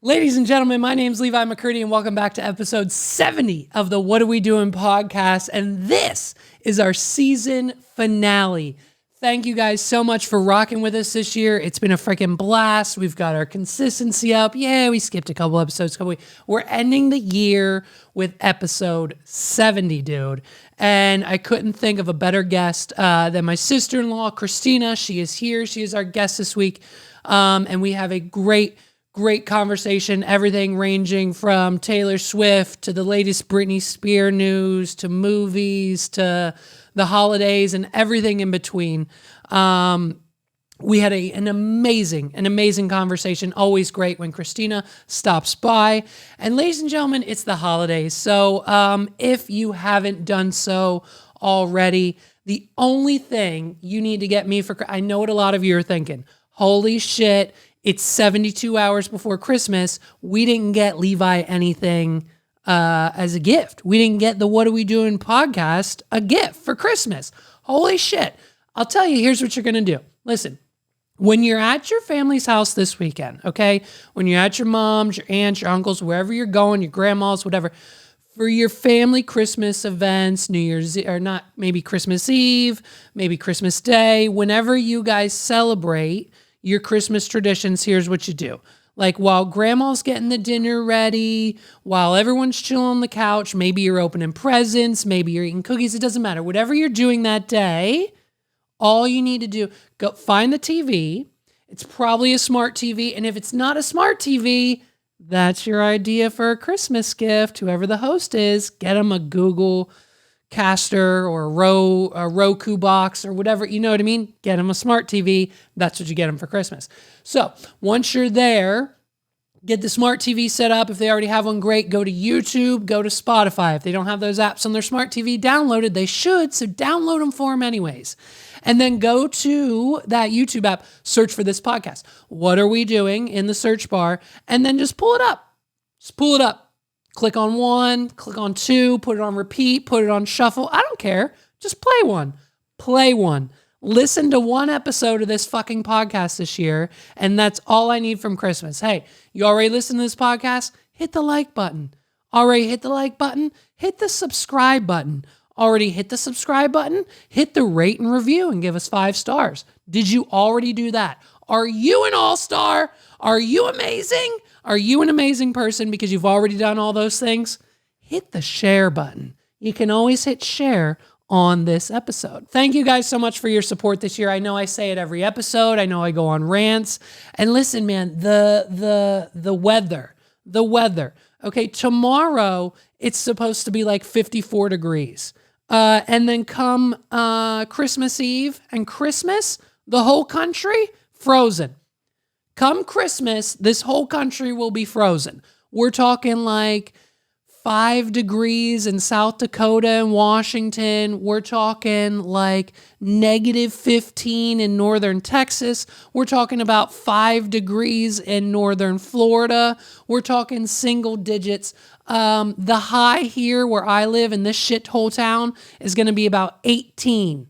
Ladies and gentlemen, my name's Levi McCurdy, and welcome back to episode 70 of the What Are We Doing podcast. And this is our season finale. Thank you guys so much for rocking with us this year. It's been a freaking blast. We've got our consistency up. Yeah, we skipped a couple episodes. We're ending the year with episode 70, dude. And I couldn't think of a better guest than my sister-in-law, Christina. She is here. She is our guest this week. And we have a great conversation, everything ranging from Taylor Swift to the latest Britney Spears news to movies to the holidays and everything in between. We had an amazing conversation. Always great when Christina stops by. And ladies and gentlemen, it's the holidays. So if you haven't done so already, the only thing you need to get me for, I know what a lot of you are thinking. Holy shit. It's 72 hours before Christmas. We didn't get Levi anything as a gift. We didn't get the What Are We Doing podcast a gift for Christmas. Holy shit. I'll tell you, here's what you're going to do. Listen, when you're at your family's house this weekend, okay? When you're at your mom's, your aunts, your uncles, wherever you're going, your grandma's, whatever, for your family Christmas events, New Year's, or not, maybe Christmas Eve, maybe Christmas Day, whenever you guys celebrate your Christmas traditions, here's what you do. Like while grandma's getting the dinner ready, while everyone's chilling on the couch, maybe you're opening presents, maybe you're eating cookies, it doesn't matter. Whatever you're doing that day, all you need to do, go find the TV. It's probably a smart TV. And if it's not a smart TV, that's your idea for a Christmas gift. Whoever the host is, get them a Google Caster or a Roku box or whatever, you know what I mean? Get them a smart TV. That's what you get them for Christmas. So once you're there, get the smart TV set up. If they already have one, great. Go to YouTube, go to Spotify. If they don't have those apps on their smart TV downloaded, they should. So download them for them anyways. And then go to that YouTube app, search for this podcast. What are we doing in the search bar? And then just pull it up. Just pull it up. Click on one, click on two, put it on repeat, put it on shuffle. I don't care. Just play one. Play one. Listen to one episode of this fucking podcast this year, and that's all I need from Christmas. Hey, you already listened to this podcast? Hit the like button. Already hit the like button? Hit the subscribe button. Already hit the subscribe button? Hit the rate and review and give us 5 stars. Did you already do that? Are you an all-star? Are you amazing? Are you an amazing person because you've already done all those things? Hit the share button. You can always hit share on this episode. Thank you guys so much for your support this year. I know I say it every episode. I know I go on rants. And listen, man, the weather. Okay, tomorrow it's supposed to be like 54 degrees. And then come Christmas Eve and Christmas, the whole country frozen. Come Christmas, this whole country will be frozen. We're talking like 5 degrees in South Dakota and Washington. We're talking like -15 in northern Texas. We're talking about 5 degrees in northern Florida. We're talking single digits. The high here where I live in this shithole town is going to be about 18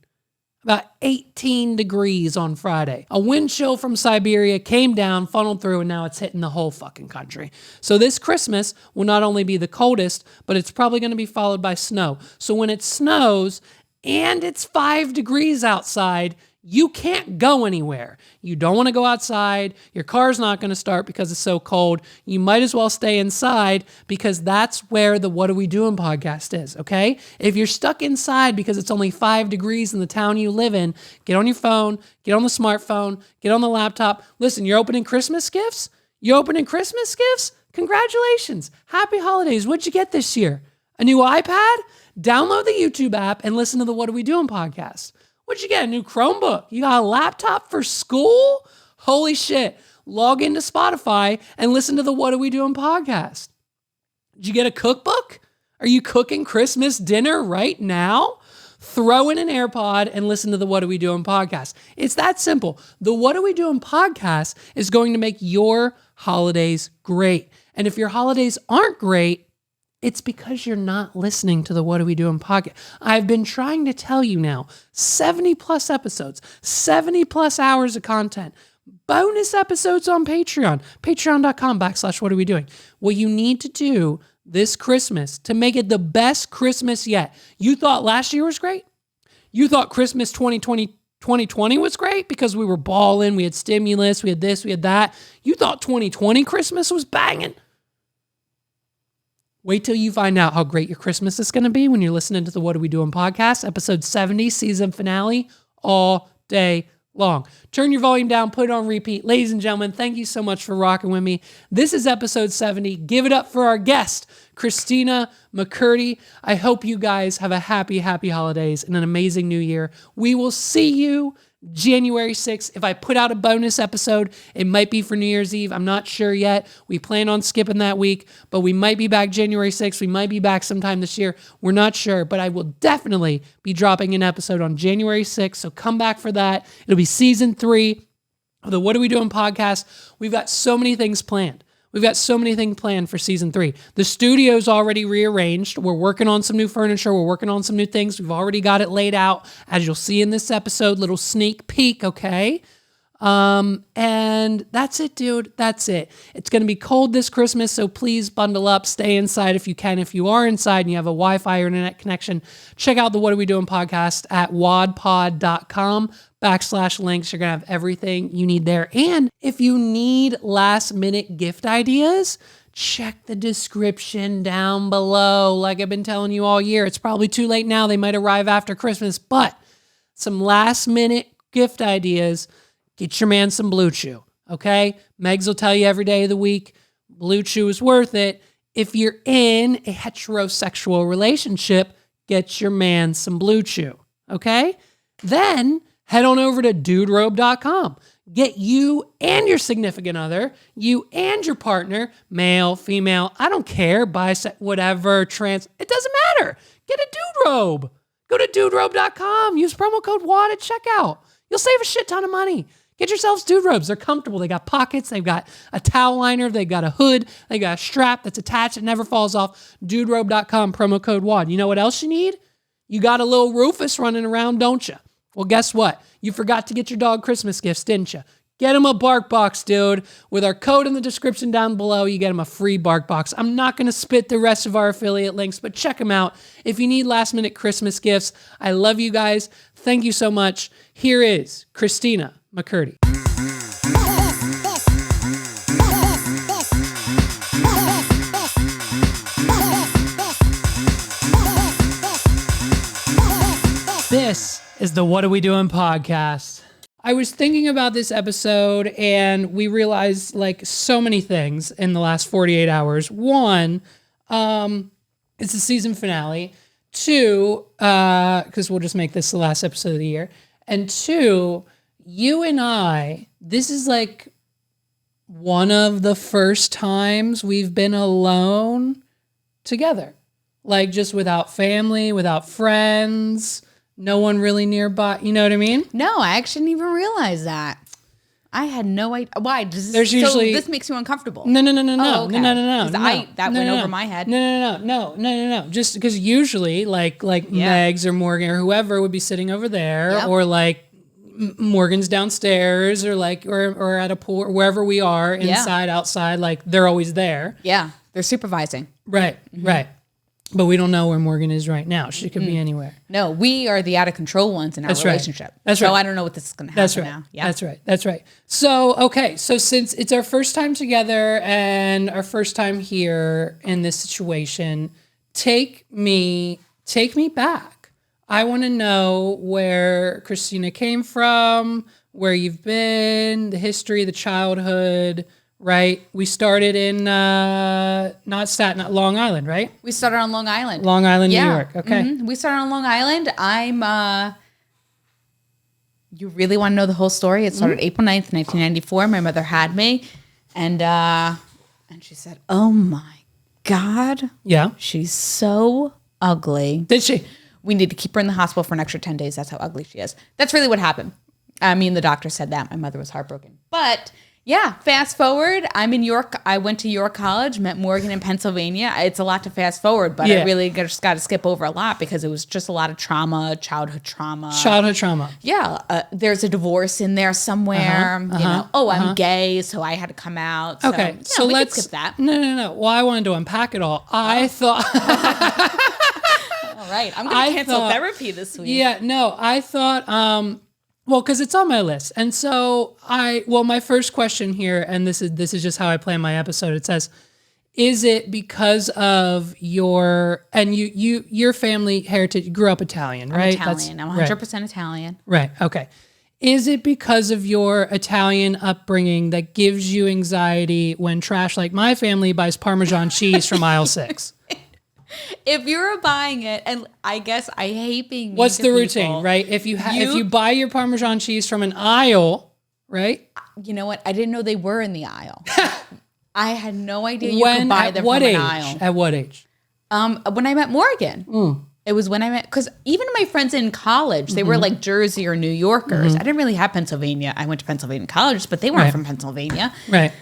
degrees on Friday. A wind chill from Siberia came down, funneled through, and now it's hitting the whole fucking country. So this Christmas will not only be the coldest, but it's probably going to be followed by snow. So when it snows and it's 5 degrees outside, you can't go anywhere. You don't want to go outside. Your car's not going to start because it's so cold. You might as well stay inside because that's where the What Are We Doing podcast is, okay? If you're stuck inside because it's only 5 degrees in the town you live in, get on your phone, get on the smartphone, get on the laptop. Listen, you're opening Christmas gifts? Congratulations. Happy holidays. What'd you get this year? A new iPad? Download the YouTube app and listen to the What Are We Doing podcast. What'd you get? A new Chromebook? You got a laptop for school? Holy shit. Log into Spotify and listen to the What Are We Doing podcast. Did you get a cookbook? Are you cooking Christmas dinner right now? Throw in an AirPod and listen to the What Are We Doing podcast. It's that simple. The What Are We Doing podcast is going to make your holidays great. And if your holidays aren't great, it's because you're not listening to the What Are We Doing podcast. I've been trying to tell you now, 70 plus episodes, 70 plus hours of content. bonus episodes on Patreon, patreon.com/what are we doing. What you need to do this Christmas to make it the best Christmas yet. You thought last year was great? You thought Christmas 2020 was great because we were balling, we had stimulus, we had this, we had that. You thought 2020 Christmas was banging? Wait till you find out how great your Christmas is going to be when you're listening to the What Are We Doing podcast, episode 70, season finale, all day long. Turn your volume down, put it on repeat. Ladies and gentlemen, thank you so much for rocking with me. This is episode 70. Give it up for our guest, Christina McCurdy. I hope you guys have a happy holidays and an amazing new year. We will see you January 6th. If I put out a bonus episode, it might be for New Year's Eve. I'm not sure yet. We plan on skipping that week, but we might be back January 6th. We might be back sometime this year. We're not sure, but I will definitely be dropping an episode on January 6th, so come back for that. It'll be season 3 of the What Are We Doing podcast. We've got so many things planned. We've got so many things planned for season 3. The studio's already rearranged. We're working on some new furniture. We're working on some new things. We've already got it laid out, as you'll see in this episode. Little sneak peek, okay? And that's it, dude. That's it. It's going to be cold this Christmas, so please bundle up. Stay inside if you can. If you are inside and you have a Wi-Fi or internet connection, check out the What Are We Doing podcast at wadpod.com/links. You're going to have everything you need there. And if you need last minute gift ideas, check the description down below. Like I've been telling you all year, it's probably too late now. They might arrive after Christmas, but some last minute gift ideas. Get your man some Blue Chew, okay? Megs will tell you every day of the week, Blue Chew is worth it. If you're in a heterosexual relationship, get your man some Blue Chew, okay? Then head on over to duderobe.com. Get you and your significant other, you and your partner, male, female, I don't care, bisex, whatever, trans, it doesn't matter. Get a dude robe. Go to duderobe.com. Use promo code WAD at checkout. You'll save a shit ton of money. Get yourselves dude robes. They're comfortable. They got pockets. They've got a towel liner. They've got a hood. They got a strap that's attached. It never falls off. Duderobe.com, promo code WAD. You know what else you need? You got a little Rufus running around, don't you? Well, guess what? You forgot to get your dog Christmas gifts, didn't you? Get him a bark box, dude. With our code in the description down below, you get him a free bark box. I'm not going to spit the rest of our affiliate links, but check them out. If you need last minute Christmas gifts, I love you guys. Thank you so much. Here is Christina McCurdy. This is the What Are We Doing podcast. I was thinking about this episode and we realized like so many things in the last 48 hours. One, it's the season finale. Two, because we'll just make this the last episode of the year. And two, you and I, this is like one of the first times we've been alone together. Like just without family, without friends, no one really nearby. You know what I mean? No, I actually didn't even realize that. I had no idea. Why? Does this, There's usually, this makes you uncomfortable? No. Oh, okay. No. That went over my head. No. Just because usually like Megs or Morgan or whoever would be sitting over there, or like Morgan's downstairs, or like or at a pool or wherever we are, inside, outside, like they're always there. Yeah, they're supervising. Right. But we don't know where Morgan is right now. She could be anywhere. No, we are the out of control ones in our relationship. That's right. So I don't know what this is going to happen now. Yeah. That's right. So, okay. So since it's our first time together and our first time here in this situation, take me back. I want to know where Christina came from, where you've been, the history, the childhood. Right. We started in not Long Island, right? We started on Long Island. Long Island, New York. Okay. Mm-hmm. We started on Long Island. You really want to know the whole story? It started April 9th, 1994. My mother had me. And she said, "Oh my God. Yeah. She's so ugly." Did she? We need to keep her in the hospital for an extra 10 days. That's how ugly she is. That's really what happened. I mean, the doctor said that. My mother was heartbroken. But Yeah. Fast forward. I'm in York. I went to York College, met Morgan in Pennsylvania. It's a lot to fast forward, but I really just got to skip over a lot because it was just a lot of trauma, childhood trauma. Yeah. There's a divorce in there somewhere. You know, I'm gay, so I had to come out. So, Okay. So we let's could skip that. No. Well, I wanted to unpack it all. I thought. All right. I'm going to cancel therapy this week. Yeah. No, I thought. Well, because it's on my list. And so my first question here, and this is just how I plan my episode. It says, is it because of your family heritage? You grew up Italian, right? I'm Italian. I'm 100% Italian. Right. Okay. Is it because of your Italian upbringing that gives you anxiety when trash like my family buys Parmesan cheese from aisle 6? If you're buying it, and I guess I hate being mean What's to the people. routine, right? If you buy your Parmesan cheese from an aisle, right? You know what? I didn't know they were in the aisle. I had no idea you could buy them from an aisle. At what age? When I met Morgan. It was when I met, because even my friends in college, they were like Jersey or New Yorkers. I didn't really have Pennsylvania. I went to Pennsylvania college, but they weren't from Pennsylvania. Right.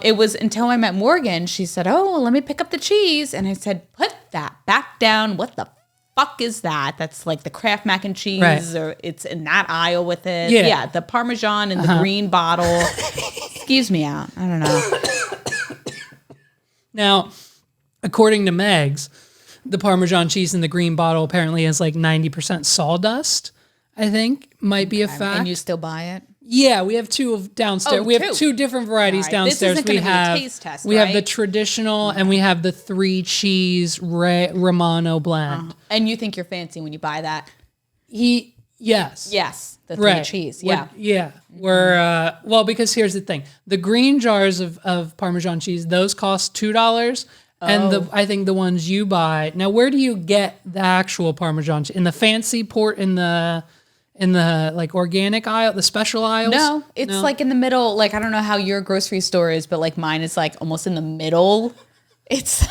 It was until I met Morgan, she said, "Oh, let me pick up the cheese." And I said, "Put that back down. What the fuck is that? That's like the Kraft mac and cheese, or it's in that aisle with it." Yeah, the Parmesan in the green bottle. Skeeves me out. I don't know. Now, according to Megs, the Parmesan cheese in the green bottle apparently has like 90% sawdust, I think, might be a fact. And you still buy it? Yeah, we have two of downstairs. We have two different varieties downstairs. This isn't going to be a taste test, we have the traditional and we have the 3 cheese Romano blend. And you think you're fancy when you buy that? Yes. Yes, the 3 cheese. Yeah. We're well, because here's the thing: the green jars of Parmesan cheese, those cost $2. And I think the ones you buy now, where do you get the actual Parmesan cheese? In the fancy port, in the like organic aisle, the special aisles? No, it's like in the middle. Like, I don't know how your grocery store is, but like mine is like almost in the middle. It's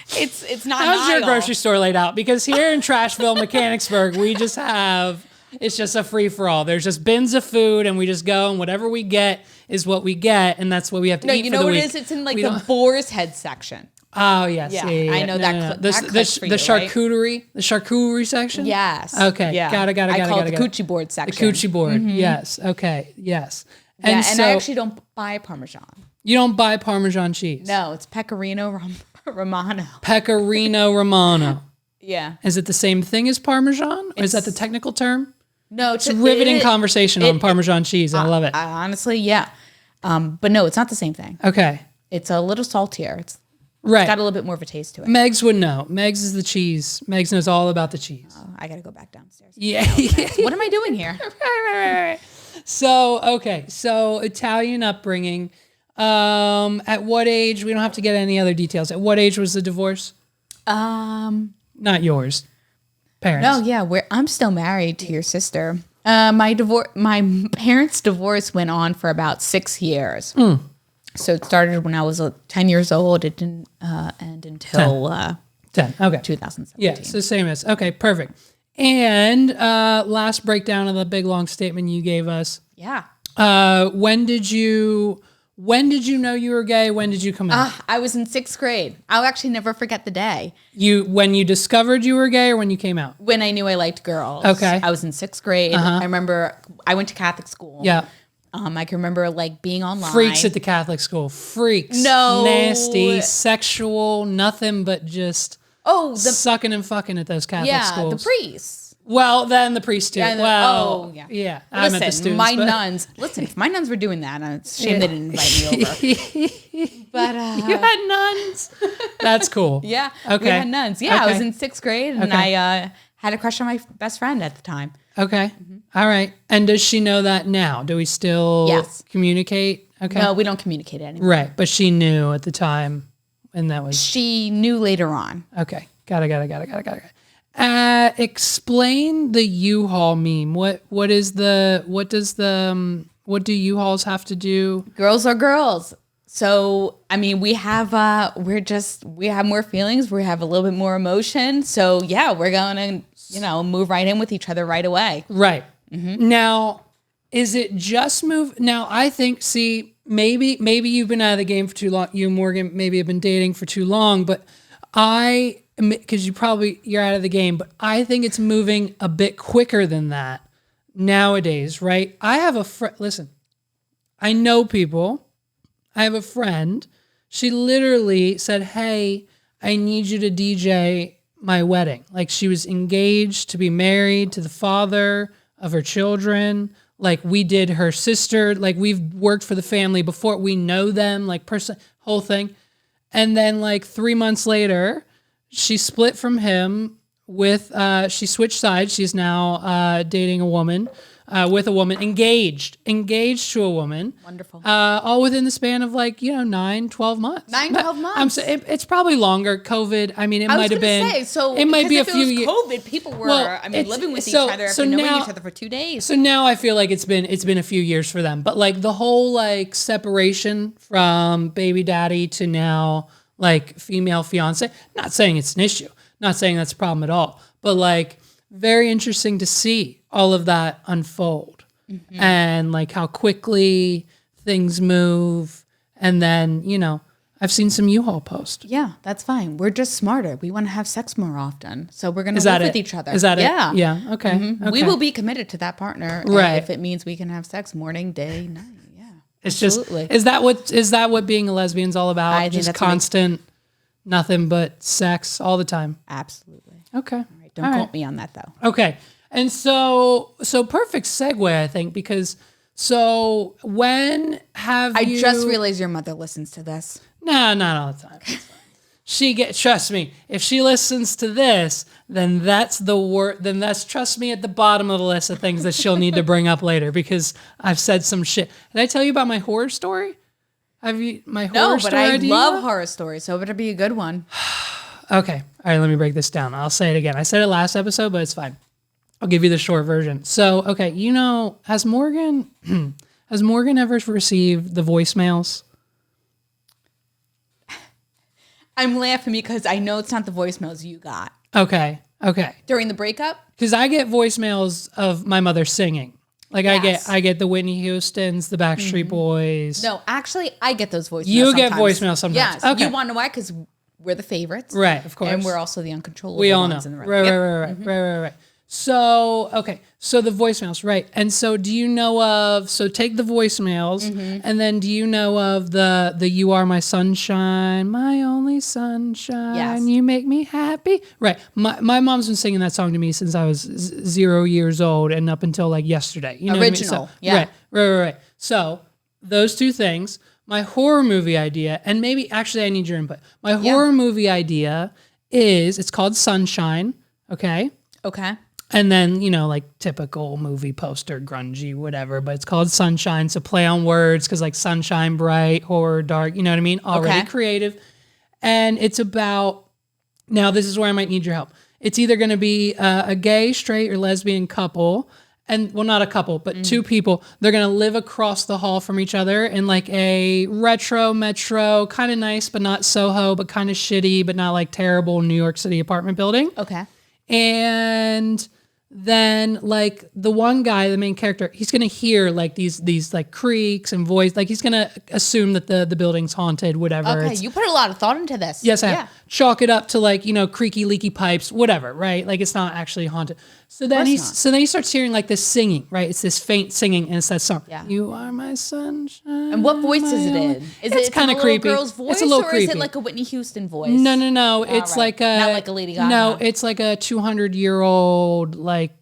it's not. How's your grocery store laid out? Because here in Trashville, Mechanicsburg, we just have, it's just a free for all. There's just bins of food, and we just go, and whatever we get is what we get, and that's what we have to eat. No, you know what it is? It's in like the boar's head section. Oh yes, yeah. I know that. The charcuterie, right? The charcuterie section. Yes. Okay. Yeah. Got it. I call it the coochie board section. The coochie board. Yes. Okay. Yes. And so, I actually don't buy Parmesan. You don't buy Parmesan cheese. No, it's Pecorino Romano. Pecorino Romano. Yeah. Is it the same thing as Parmesan? Or is that the technical term? No, it's a riveting conversation on Parmesan cheese. I love it. Honestly, yeah. But no, it's not the same thing. Okay. It's a little saltier. It's got a little bit more of a taste to it. Megs would know. Megs is the cheese. Megs knows all about the cheese. Oh, I got to go back downstairs. Yeah. What am I doing here? Right. So, okay. So, Italian upbringing. At what age? We don't have to get any other details. At what age was the divorce? Not yours. Parents. No, yeah. I'm still married to your sister. My parents' divorce went on for about 6 years. So it started when I was 10 years old. It didn't end until 10. Okay. 2017. Yeah, so same as. Okay, perfect. And last breakdown of the big long statement you gave us. Yeah. When did you know you were gay? When did you come out? I was in 6th grade. I'll actually never forget the day. When you discovered you were gay or when you came out? When I knew I liked girls. Okay. I was in 6th grade. I remember I went to Catholic school. Yeah. I can remember like being online. Freaks at the Catholic school. Freaks. No. Nasty, sexual, nothing but just sucking and fucking at those Catholic schools. Yeah, the priests. Well, then the priests too. Yeah. I meant the students. My nuns. Listen, if my nuns were doing that, it's a shame they didn't invite me over. But you had nuns. That's cool. Yeah. Okay. We had nuns. Yeah, I was in 6th grade, and I had a crush on my best friend at the time. Okay. All right. And does she know that now? Do we still communicate? Okay. No, we don't communicate anymore. Right. But she knew at the time, and that was. She knew later on. Okay. Got it. Explain the U-Haul meme. What do U-Hauls have to do? Girls are girls. So, I mean, we have more feelings. We have a little bit more emotion. So yeah, we're going to, move right in with each other right away. Right. Now, Is it just move? Now, I think, see, maybe you've been out of the game for too long. You and Morgan maybe have been dating for too long, but because you're out of the game, but I think it's moving a bit quicker than that nowadays, right? I have a friend, listen, I know people. I have a friend. She literally said, hey, I need you to DJ my wedding. Like, she was engaged to be married to the father of her children. Like, we did her sister. Like, we've worked for the family before. We know them, like, whole thing. And then, like, 3 months later, she split from him with, she switched sides. She's now dating a woman, with a woman, engaged to a woman. Wonderful. All within the span of 12 months. 12 months. It's probably longer. COVID. I mean, it might have been. It might be a few years. COVID, people were, living with each other after knowing each other for 2 days. So now I feel like it's been a few years for them. But the whole separation from baby daddy to now female fiance. Not saying it's an issue. Not saying that's a problem at all. But very interesting to see all of that unfold, and how quickly things move. And then, I've seen some U-Haul post. Yeah, that's fine. We're just smarter. We want to have sex more often. So we're going to live with each other. Is that it? Yeah. Okay. We will be committed to that partner. Right. If it means we can have sex morning, day, night. Yeah. It's absolutely. Just, is that what being a lesbian's all about? I think just that's constant, nothing but sex all the time. Absolutely. Okay. All right. Don't quote me on that though. Okay. And so perfect segue, I think, because when have you... I just realized your mother listens to this. No, not all the time. Trust me, if she listens to this, then that's trust me, at the bottom of the list of things that she'll need to bring up later, because I've said some shit. Did I tell you about my horror story? Have you, my horror story? No, but I idea? love horror stories, so it better be a good one. Okay. All right, let me break this down. I'll say it again. I said it last episode, but it's fine. I'll give you the short version. So, okay, has Morgan ever received the voicemails? I'm laughing because I know it's not the voicemails you got. Okay. During the breakup? Because I get voicemails of my mother singing. Yes. I get the Whitney Houstons, the Backstreet Boys. No, actually, I get those voicemails You sometimes. get voicemails sometimes. Yes. Okay. You want to know why? Because we're the favorites. Right, of course. And we're also the uncontrollable We all know. ones in the room. Right. So, okay. So the voicemails, right. And so do you know of, take the voicemails, and then do you know of the You Are My Sunshine, my only sunshine, Yes. you make me happy? Right. My mom's been singing that song to me since I was 0 years old and up until yesterday. You know Original, what I mean? yeah. Right. So those two things, my horror movie idea, and maybe, actually I need your input. My horror movie idea it's called Sunshine, okay? Okay. And then, typical movie poster, grungy, whatever, but it's called Sunshine. So play on words, because sunshine, bright, horror, dark, you know what I mean? Already creative. And it's about, now this is where I might need your help. It's either going to be a gay, straight, or lesbian couple. And, well, not a couple, but two people. They're going to live across the hall from each other in a retro metro, kind of nice, but not Soho, but kind of shitty, but not terrible New York City apartment building. Okay. And then the one guy, the main character, he's gonna hear these creaks and voice, he's gonna assume that the building's haunted, whatever. Okay, you put a lot of thought into this. Yes, I have. Chalk it up to creaky, leaky pipes, whatever, right? It's not actually haunted. So then he starts hearing this singing, right? It's this faint singing, and it's that song. Yeah. You are my sunshine. And what voice is it in? It's kind of creepy. Girl's voice, it's a little creepy. Is it a Whitney Houston voice? No. It's right. Not like a Lady Gaga. No, it's a 200-year-old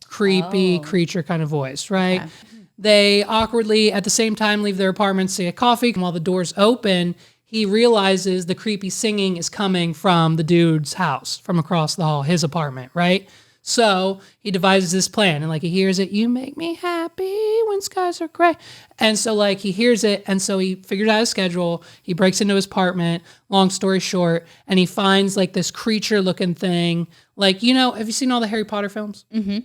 creepy creature kind of voice, right? Okay. They awkwardly at the same time leave their apartments to get coffee. While the doors open, he realizes the creepy singing is coming from the dude's house, from across the hall, his apartment, right? So he devises this plan, and he hears it, you make me happy when skies are gray. And so he hears it, and so he figures out his schedule, he breaks into his apartment, long story short, and he finds this creature looking thing. Have you seen all the Harry Potter films? Mm-hmm.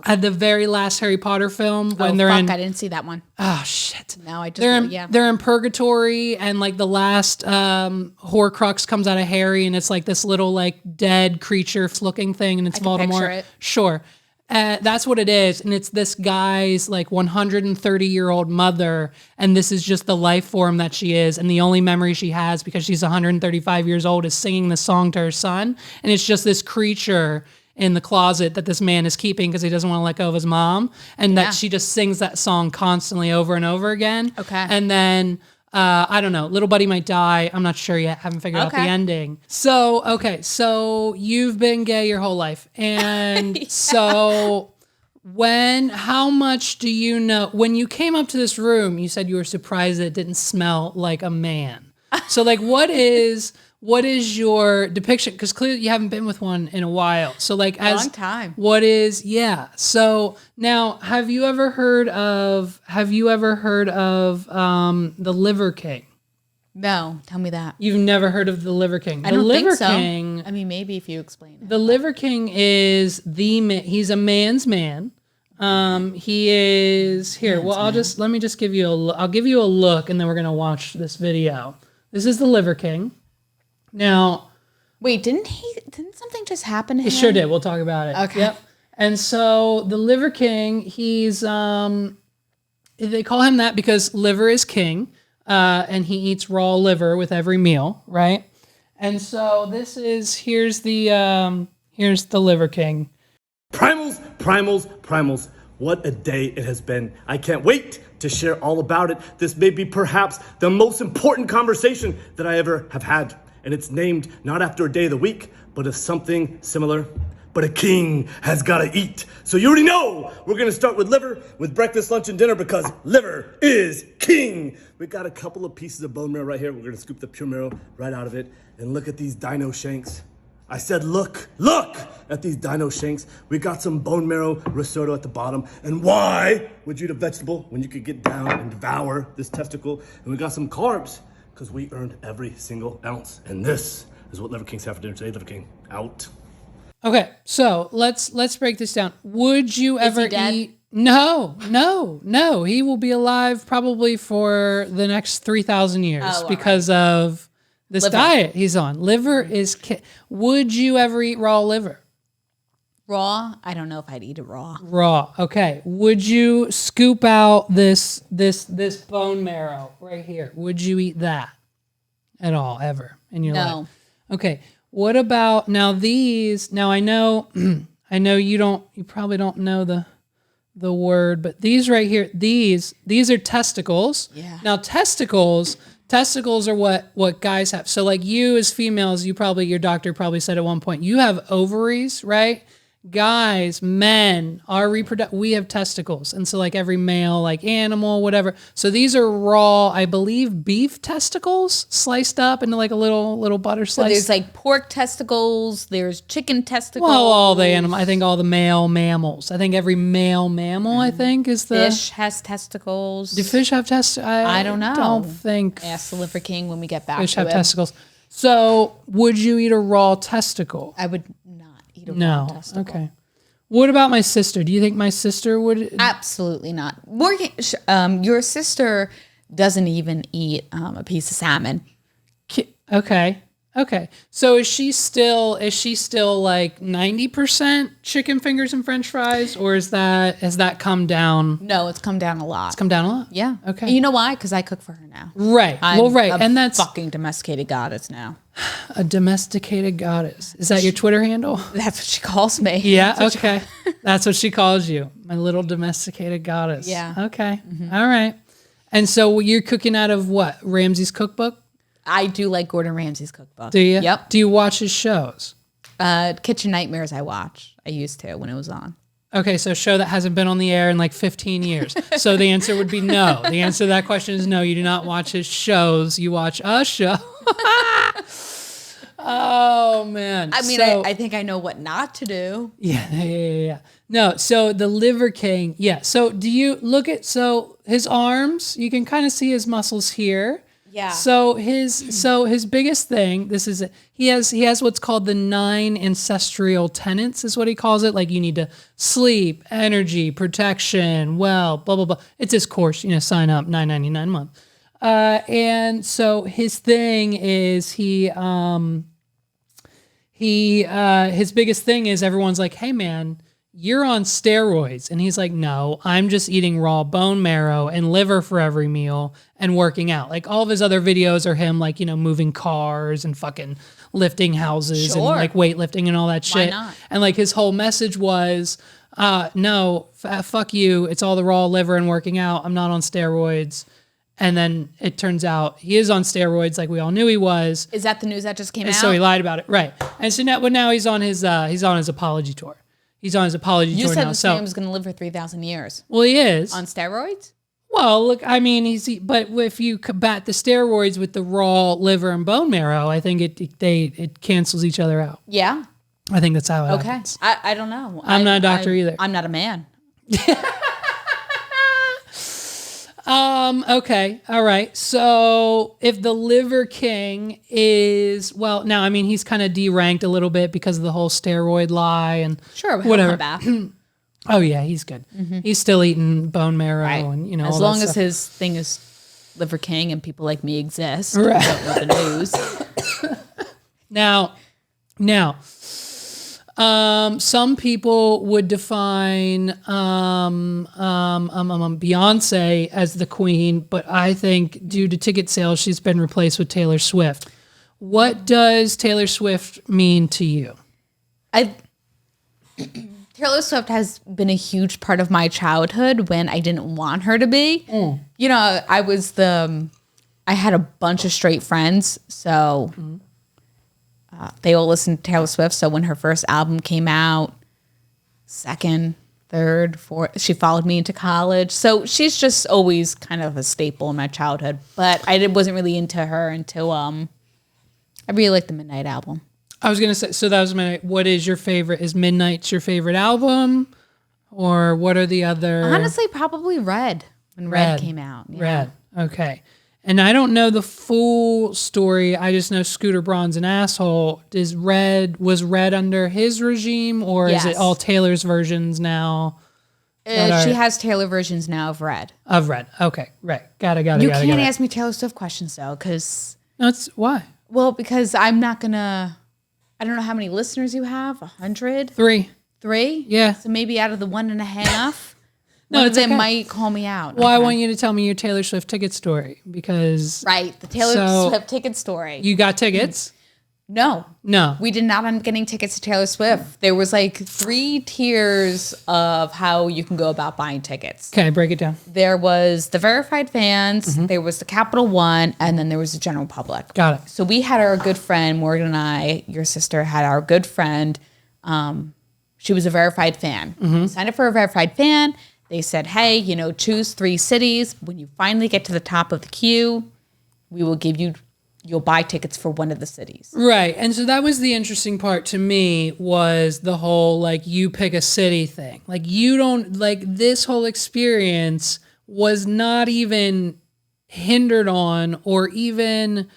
At the very last Harry Potter film, when I didn't see that one. Oh shit! No, I just they're in purgatory, and the last Horcrux comes out of Harry, and it's this little dead creature looking thing, and it's Voldemort. Picture it. Sure. That's what it is. And it's this guy's like 130-year-old mother. And this is just the life form that she is. And the only memory she has because she's 135 years old is singing the song to her son. And it's just this creature in the closet that this man is keeping because he doesn't want to let go of his mom. And that she just sings that song constantly over and over again. Okay. And then... I don't know. Little buddy might die. I'm not sure yet. Haven't figured out the ending. So you've been gay your whole life. And so how much do you know, when you came up to this room, you said you were surprised that it didn't smell like a man. So like, what is your depiction? Because clearly you haven't been with one in a while. So like as long time. So now have you ever heard of the Liver King? No, tell me that. You've never heard of the Liver King? I don't think so. King, I mean, maybe if you explain it. The Liver King is he's a man's man. He is here. Well, let me just give you I'll give you a look and then we're going to watch this video. This is the Liver King. Now, wait, didn't something just happen to him? It sure did. We'll talk about it. Okay. Yep. And so the Liver King, he's they call him that because liver is king, and he eats raw liver with every meal, right? And so here's the Liver King. Primals. What a day it has been. I can't wait to share all about it. This may be perhaps the most important conversation that I ever have had. And it's named not after a day of the week, but of something similar. But a king has got to eat. So you already know we're going to start with liver, with breakfast, lunch, and dinner because liver is king. We got a couple of pieces of bone marrow right here. We're going to scoop the pure marrow right out of it. And look at these dino shanks. I said, look at these dino shanks. We got some bone marrow risotto at the bottom. And why would you eat a vegetable when you could get down and devour this testicle? And we got some carbs because we earned every single ounce. And this is what Liver Kings have for dinner today. Liver King, out. Okay, so let's break this down. Would you ever eat? No. He will be alive probably for the next 3,000 years because of this diet he's on. Liver is... Would you ever eat raw liver? Raw? I don't know if I'd eat it raw. Raw. Okay. Would you scoop out this bone marrow right here? Would you eat that at all ever in your life? No. Okay. What about now these? Now I know you probably don't know the word, but these right here, these are testicles. Yeah. Now testicles are what guys have. So like you as females, your doctor probably said at one point, you have ovaries, right? Guys, men, we have testicles. And so like every male, like animal, whatever. So these are raw, I believe, beef testicles sliced up into like a little butter slice. So there's like pork testicles, there's chicken testicles. Well, all the animal, I think all the male mammals. I think every male mammal, I think, is the... Fish has testicles. Do fish have testicles? I don't know. Don't think... Ask the Liver King when we get back Fish to have him. testicles. So would you eat a raw testicle? I would not eat a raw testicle. Okay. What about my sister? Do you think my sister would? Absolutely not. Morgan, your sister doesn't even eat a piece of salmon. Okay. So is she still like 90% chicken fingers and French fries, or has that come down? No, it's come down a lot. It's come down a lot. Yeah. Okay. And you know why? Because I cook for her now. Right. And that's fucking domesticated goddess now. A domesticated goddess. Is that your Twitter handle? That's what she calls me. Yeah. Okay. That's what she calls you, my little domesticated goddess. Yeah. Okay. Mm-hmm. All right. And so you're cooking out of what? Ramsay's cookbook? I do like Gordon Ramsay's cookbook. Do you? Yep. Do you watch his shows? Kitchen Nightmares I watch. I used to when it was on. Okay, so a show that hasn't been on the air in like 15 years. So the answer would be no. The answer to that question is no. You do not watch his shows. You watch a show. Oh, man. I mean, I think I know what not to do. Yeah. No, so the Liver King, yeah. So do you look at, his arms, you can kind of see his muscles here. Yeah. So his biggest thing, he has what's called the 9 ancestral tenets is what he calls it. Like you need to sleep, energy, protection, blah, blah, blah. It's his course, sign up, $9.99 a month. And so his thing is his biggest thing is everyone's like, hey man, you're on steroids. And he's like, no, I'm just eating raw bone marrow and liver for every meal and working out. Like all of his other videos are him like, moving cars and fucking lifting houses and like weightlifting and all that shit. not? And like his whole message was, no, fuck you. It's all the raw liver and working out. I'm not on steroids. And then it turns out he is on steroids, like we all knew he was. Is that the news that just came out? So he lied about it, right? And so now he's on his apology tour. He's on his apology tour now. You said this man was going to live for 3,000 years. Well, he is On steroids? Well, look, I mean, but if you combat the steroids with the raw liver and bone marrow, I think it cancels each other out. Yeah. I think that's how it happens. I don't know. I'm not a doctor either. I'm not a man. Okay. All right. So if the Liver King is, well, now, I mean, he's kind of deranked a little bit because of the whole steroid lie and Sure. whatever. Back. Oh yeah, he's good. Mm-hmm. He's still eating bone marrow and, as long as his thing is Liver King and people like me exist. Right. Don't know the news. Now, some people would define Beyonce as the queen, but I think due to ticket sales, she's been replaced with Taylor Swift. What does Taylor Swift mean to you? Taylor Swift has been a huge part of my childhood when I didn't want her to be. Mm. You know, I had a bunch of straight friends, so they all listened to Taylor Swift. So when her first album came out, second, third, fourth, she followed me into college. So she's just always kind of a staple in my childhood. But I wasn't really into her until I really liked the Midnight album. I was going to say, so that was what is your favorite? Is Midnight's your favorite album? Or what are the other? Honestly, probably Red, when Red came out. Yeah. Red, okay. And I don't know the full story. I just know Scooter Braun's an asshole. Was Red under his regime, or is it all Taylor's versions now? She has Taylor versions now of Red. Of Red, okay, right. Got it. You can't ask me Taylor Swift questions, though, because... No, why? Well, because I'm not going to... I don't know how many listeners you have. 100? 3. 3? Yeah. So maybe out of the 1.5, no, one of them might call me out. Well, I want you to tell me your Taylor Swift ticket story because... Right, the Taylor Swift ticket story. You got tickets? No. No. We did not end up getting tickets to Taylor Swift. There was like 3 tiers of how you can go about buying tickets. Okay, break it down. There was the verified fans, there was the Capital One, and then there was the general public. Got it. So we had our good friend, Morgan and I, your sister, had our good friend. She was a verified fan. We signed up for a verified fan. They said, hey, choose 3 cities. When you finally get to the top of the queue, we will you'll buy tickets for one of the cities. Right. And so that was the interesting part to me was the whole, you pick a city thing. This whole experience was not even hindered on or even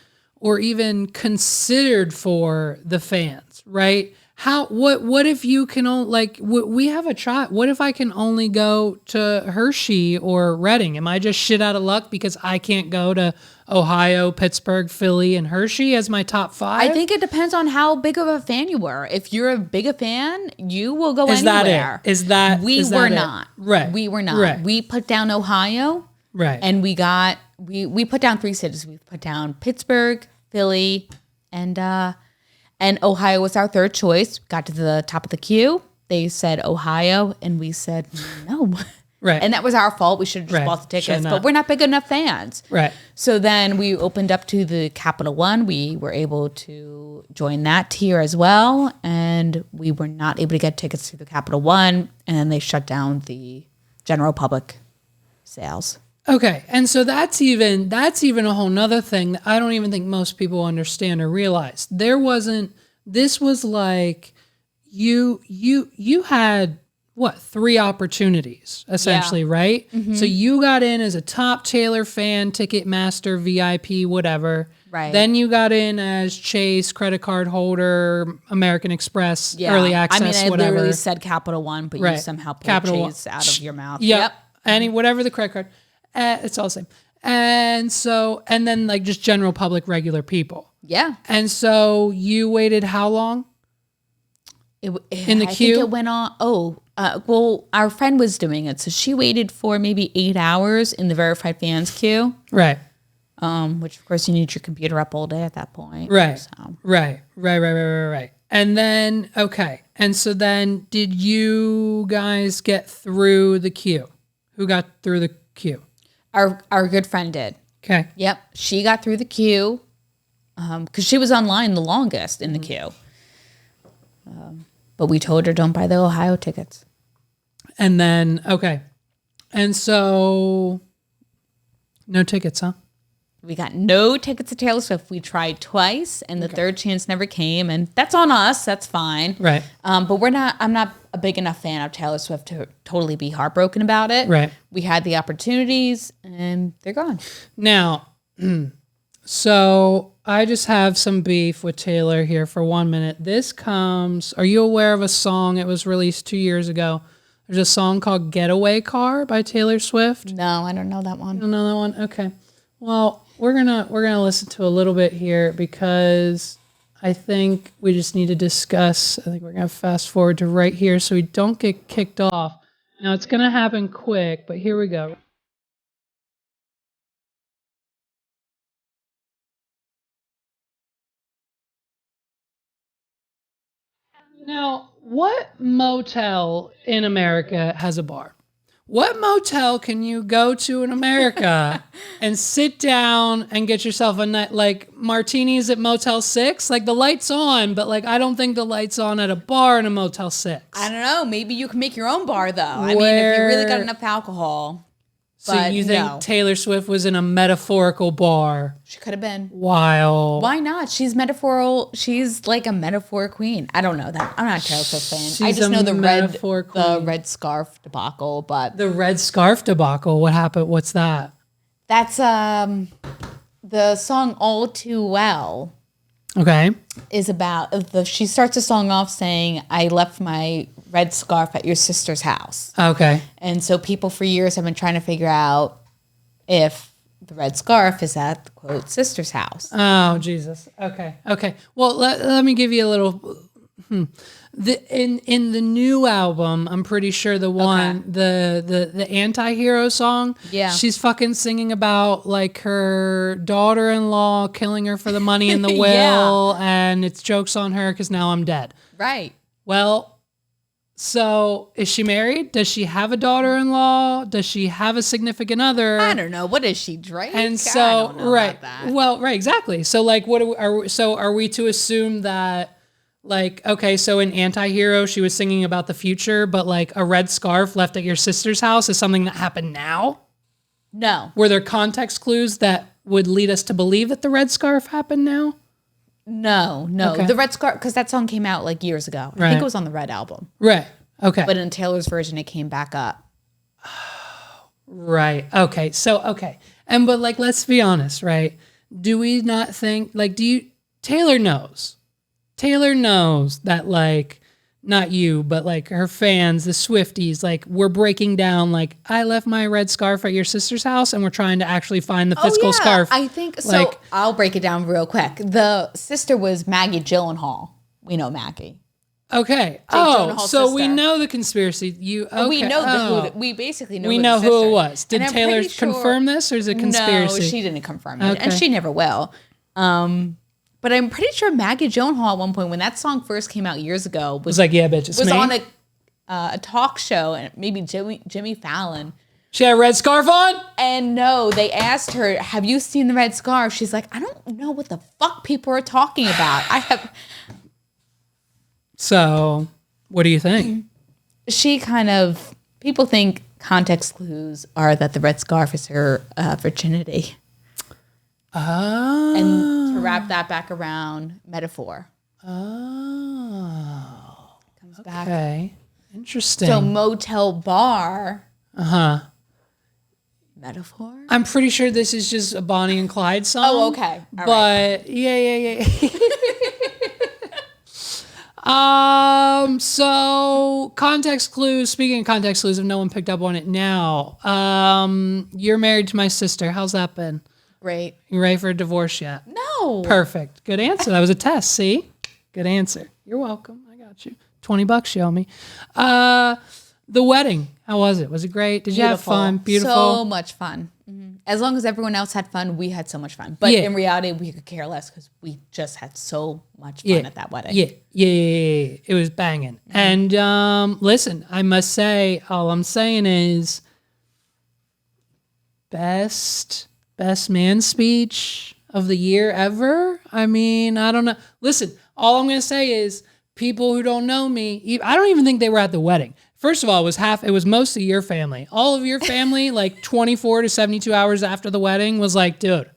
considered for the fans, right? What if you can only, we have a child. What if I can only go to Hershey or Reading? Am I just shit out of luck because I can't go to Ohio, Pittsburgh, Philly, and Hershey as my top 5? I think it depends on how big of a fan you were. If you're a big a fan, you will go anywhere. We were not. Right. We were not. Right. We put down Ohio. Right. And we put down 3 cities. We put down Pittsburgh, Philly, and Ohio was our third choice. Got to the top of the queue. They said Ohio, and we said no. Right. And that was our fault. We should have just bought the tickets, but we're not big enough fans. Right. So then we opened up to the Capital One. We were able to join that tier as well, and we were not able to get tickets to the Capital One, and then they shut down the general public sales. Okay. And so that's even a whole nother thing that I don't even think most people understand or realize. This was like you had 3 opportunities essentially, right? Mm-hmm. So you got in as a top Taylor fan, Ticketmaster, VIP, whatever. Right. Then you got in as Chase, credit card holder, American Express, early access, whatever. I literally said Capital One, but you somehow pulled Chase out of your mouth. Yep. Whatever the credit card. It's all the same. And then just general public, regular people. Yeah. And so you waited how long? In the queue? I think it went on. Well, our friend was doing it, so she waited for maybe 8 hours in the verified fans queue. Right. Which of course you need your computer up all day at that point. Right. So. Right. And then, okay. And so then did you guys get through the queue? Who got through the queue? Our good friend did. Okay. Yep. She got through the queue because she was online the longest in the queue. But we told her don't buy the Ohio tickets. And then, okay. And so no tickets, huh? We got no tickets to Taylor Swift. We tried twice, and the third chance never came. And that's on us. That's fine. Right. But I'm not a big enough fan of Taylor Swift to totally be heartbroken about it. Right. We had the opportunities, and they're gone. Now, so I just have some beef with Taylor here for 1 minute. Are you aware of a song? It was released 2 years ago. There's a song called Getaway Car by Taylor Swift. No, I don't know that one. You don't know that one? Okay. Well, we're gonna listen to a little bit here because I think we just need to discuss. I think we're gonna fast forward to right here so we don't get kicked off. Now it's gonna happen quick, but here we go. Now, what motel in America has a bar? What motel can you go to in America and sit down and get yourself a night, like martinis at Motel 6? Like the light's on, but like I don't think the light's on at a bar in a Motel 6. I don't know. Maybe you can make your own bar, though. I mean, if you really got enough alcohol. So you think Taylor Swift was in a metaphorical bar? She could have been. Wow. Why not? She's metaphorical. She's like a metaphor queen. I don't know that. I'm not a Taylor Swift fan. I just know the red scarf debacle. But the red scarf debacle. What happened? What's that? That's the song "All Too Well." Okay. Is about she starts the song off saying, "I left my red scarf at your sister's house." Okay. And so people for years have been trying to figure out if the red scarf is at the quote sister's house. Oh, Jesus. Okay. Well, let me give you a little. In the new album, I'm pretty sure the one the anti-hero song. Yeah. She's fucking singing about like her daughter-in-law killing her for the money in the will, and it's jokes on her because now I'm dead. Right. Well, so is she married? Does she have a daughter-in-law? Does she have a significant other? I don't know. What is she, Drake? And so, I don't know right. about that. Well, right, exactly. So like, are we to assume that like, okay, so in Anti-Hero, she was singing about the future, but like a red scarf left at your sister's house is something that happened now? No. Were there context clues that would lead us to believe that the red scarf happened now? No. Okay. The red scarf, because that song came out like years ago. I think it was on the Red album. Right. Okay. But in Taylor's version, it came back up. Right. Okay. So, okay. And, but like, let's be honest, right? Do we not think, like, Taylor knows that, like, not you, but like her fans, the Swifties, like we're breaking down, like, I left my red scarf at your sister's house and we're trying to actually find the physical scarf. I think so. Like, I'll break it down real quick. The sister was Maggie Gyllenhaal. We know Maggie. Okay. Gyllenhaal's So sister. we know the conspiracy. We know we basically know. We who know the who sister it was. Did And I'm Taylor pretty sure- confirm this, or is it conspiracy? No, she didn't confirm it, Okay. and she never will. But I'm pretty sure Maggie Gyllenhaal at one point, when that song first came out years ago, was like, yeah, bitch, it's was me. on a talk show, and maybe Jimmy Fallon. She had a red scarf on? And no, they asked her, "Have you seen the red scarf?" She's like, "I don't know what the fuck people are talking about. I have." So, what do you think? She people think context clues are that the red scarf is her virginity. Oh. And to wrap that back around, metaphor. Oh. Comes back. Okay. Interesting. So motel bar. Uh-huh. Metaphor? I'm pretty sure this is just a Bonnie and Clyde song. Oh, okay. All but yeah. So context clues, speaking of context clues, if no one picked up on it now, you're married to my sister. How's that been? Great. You ready for a divorce yet? No. Perfect. Good answer. That was a test. See? Good answer. You're welcome. I got you. $20 you owe me. The wedding, how was it? Was it great? Did you have fun? Beautiful. So much fun. As long as everyone else had fun, we had so much fun. But in reality, we could care less because we just had so much fun at that wedding. Yeah. It was banging. And listen, I must say, all I'm saying is best man speech of the year ever. I mean, I don't know. Listen, all I'm going to say is people who don't know me, I don't even think they were at the wedding. First of all, it was mostly your family. All of your family, like 24 to 72 hours after the wedding, was like, dude,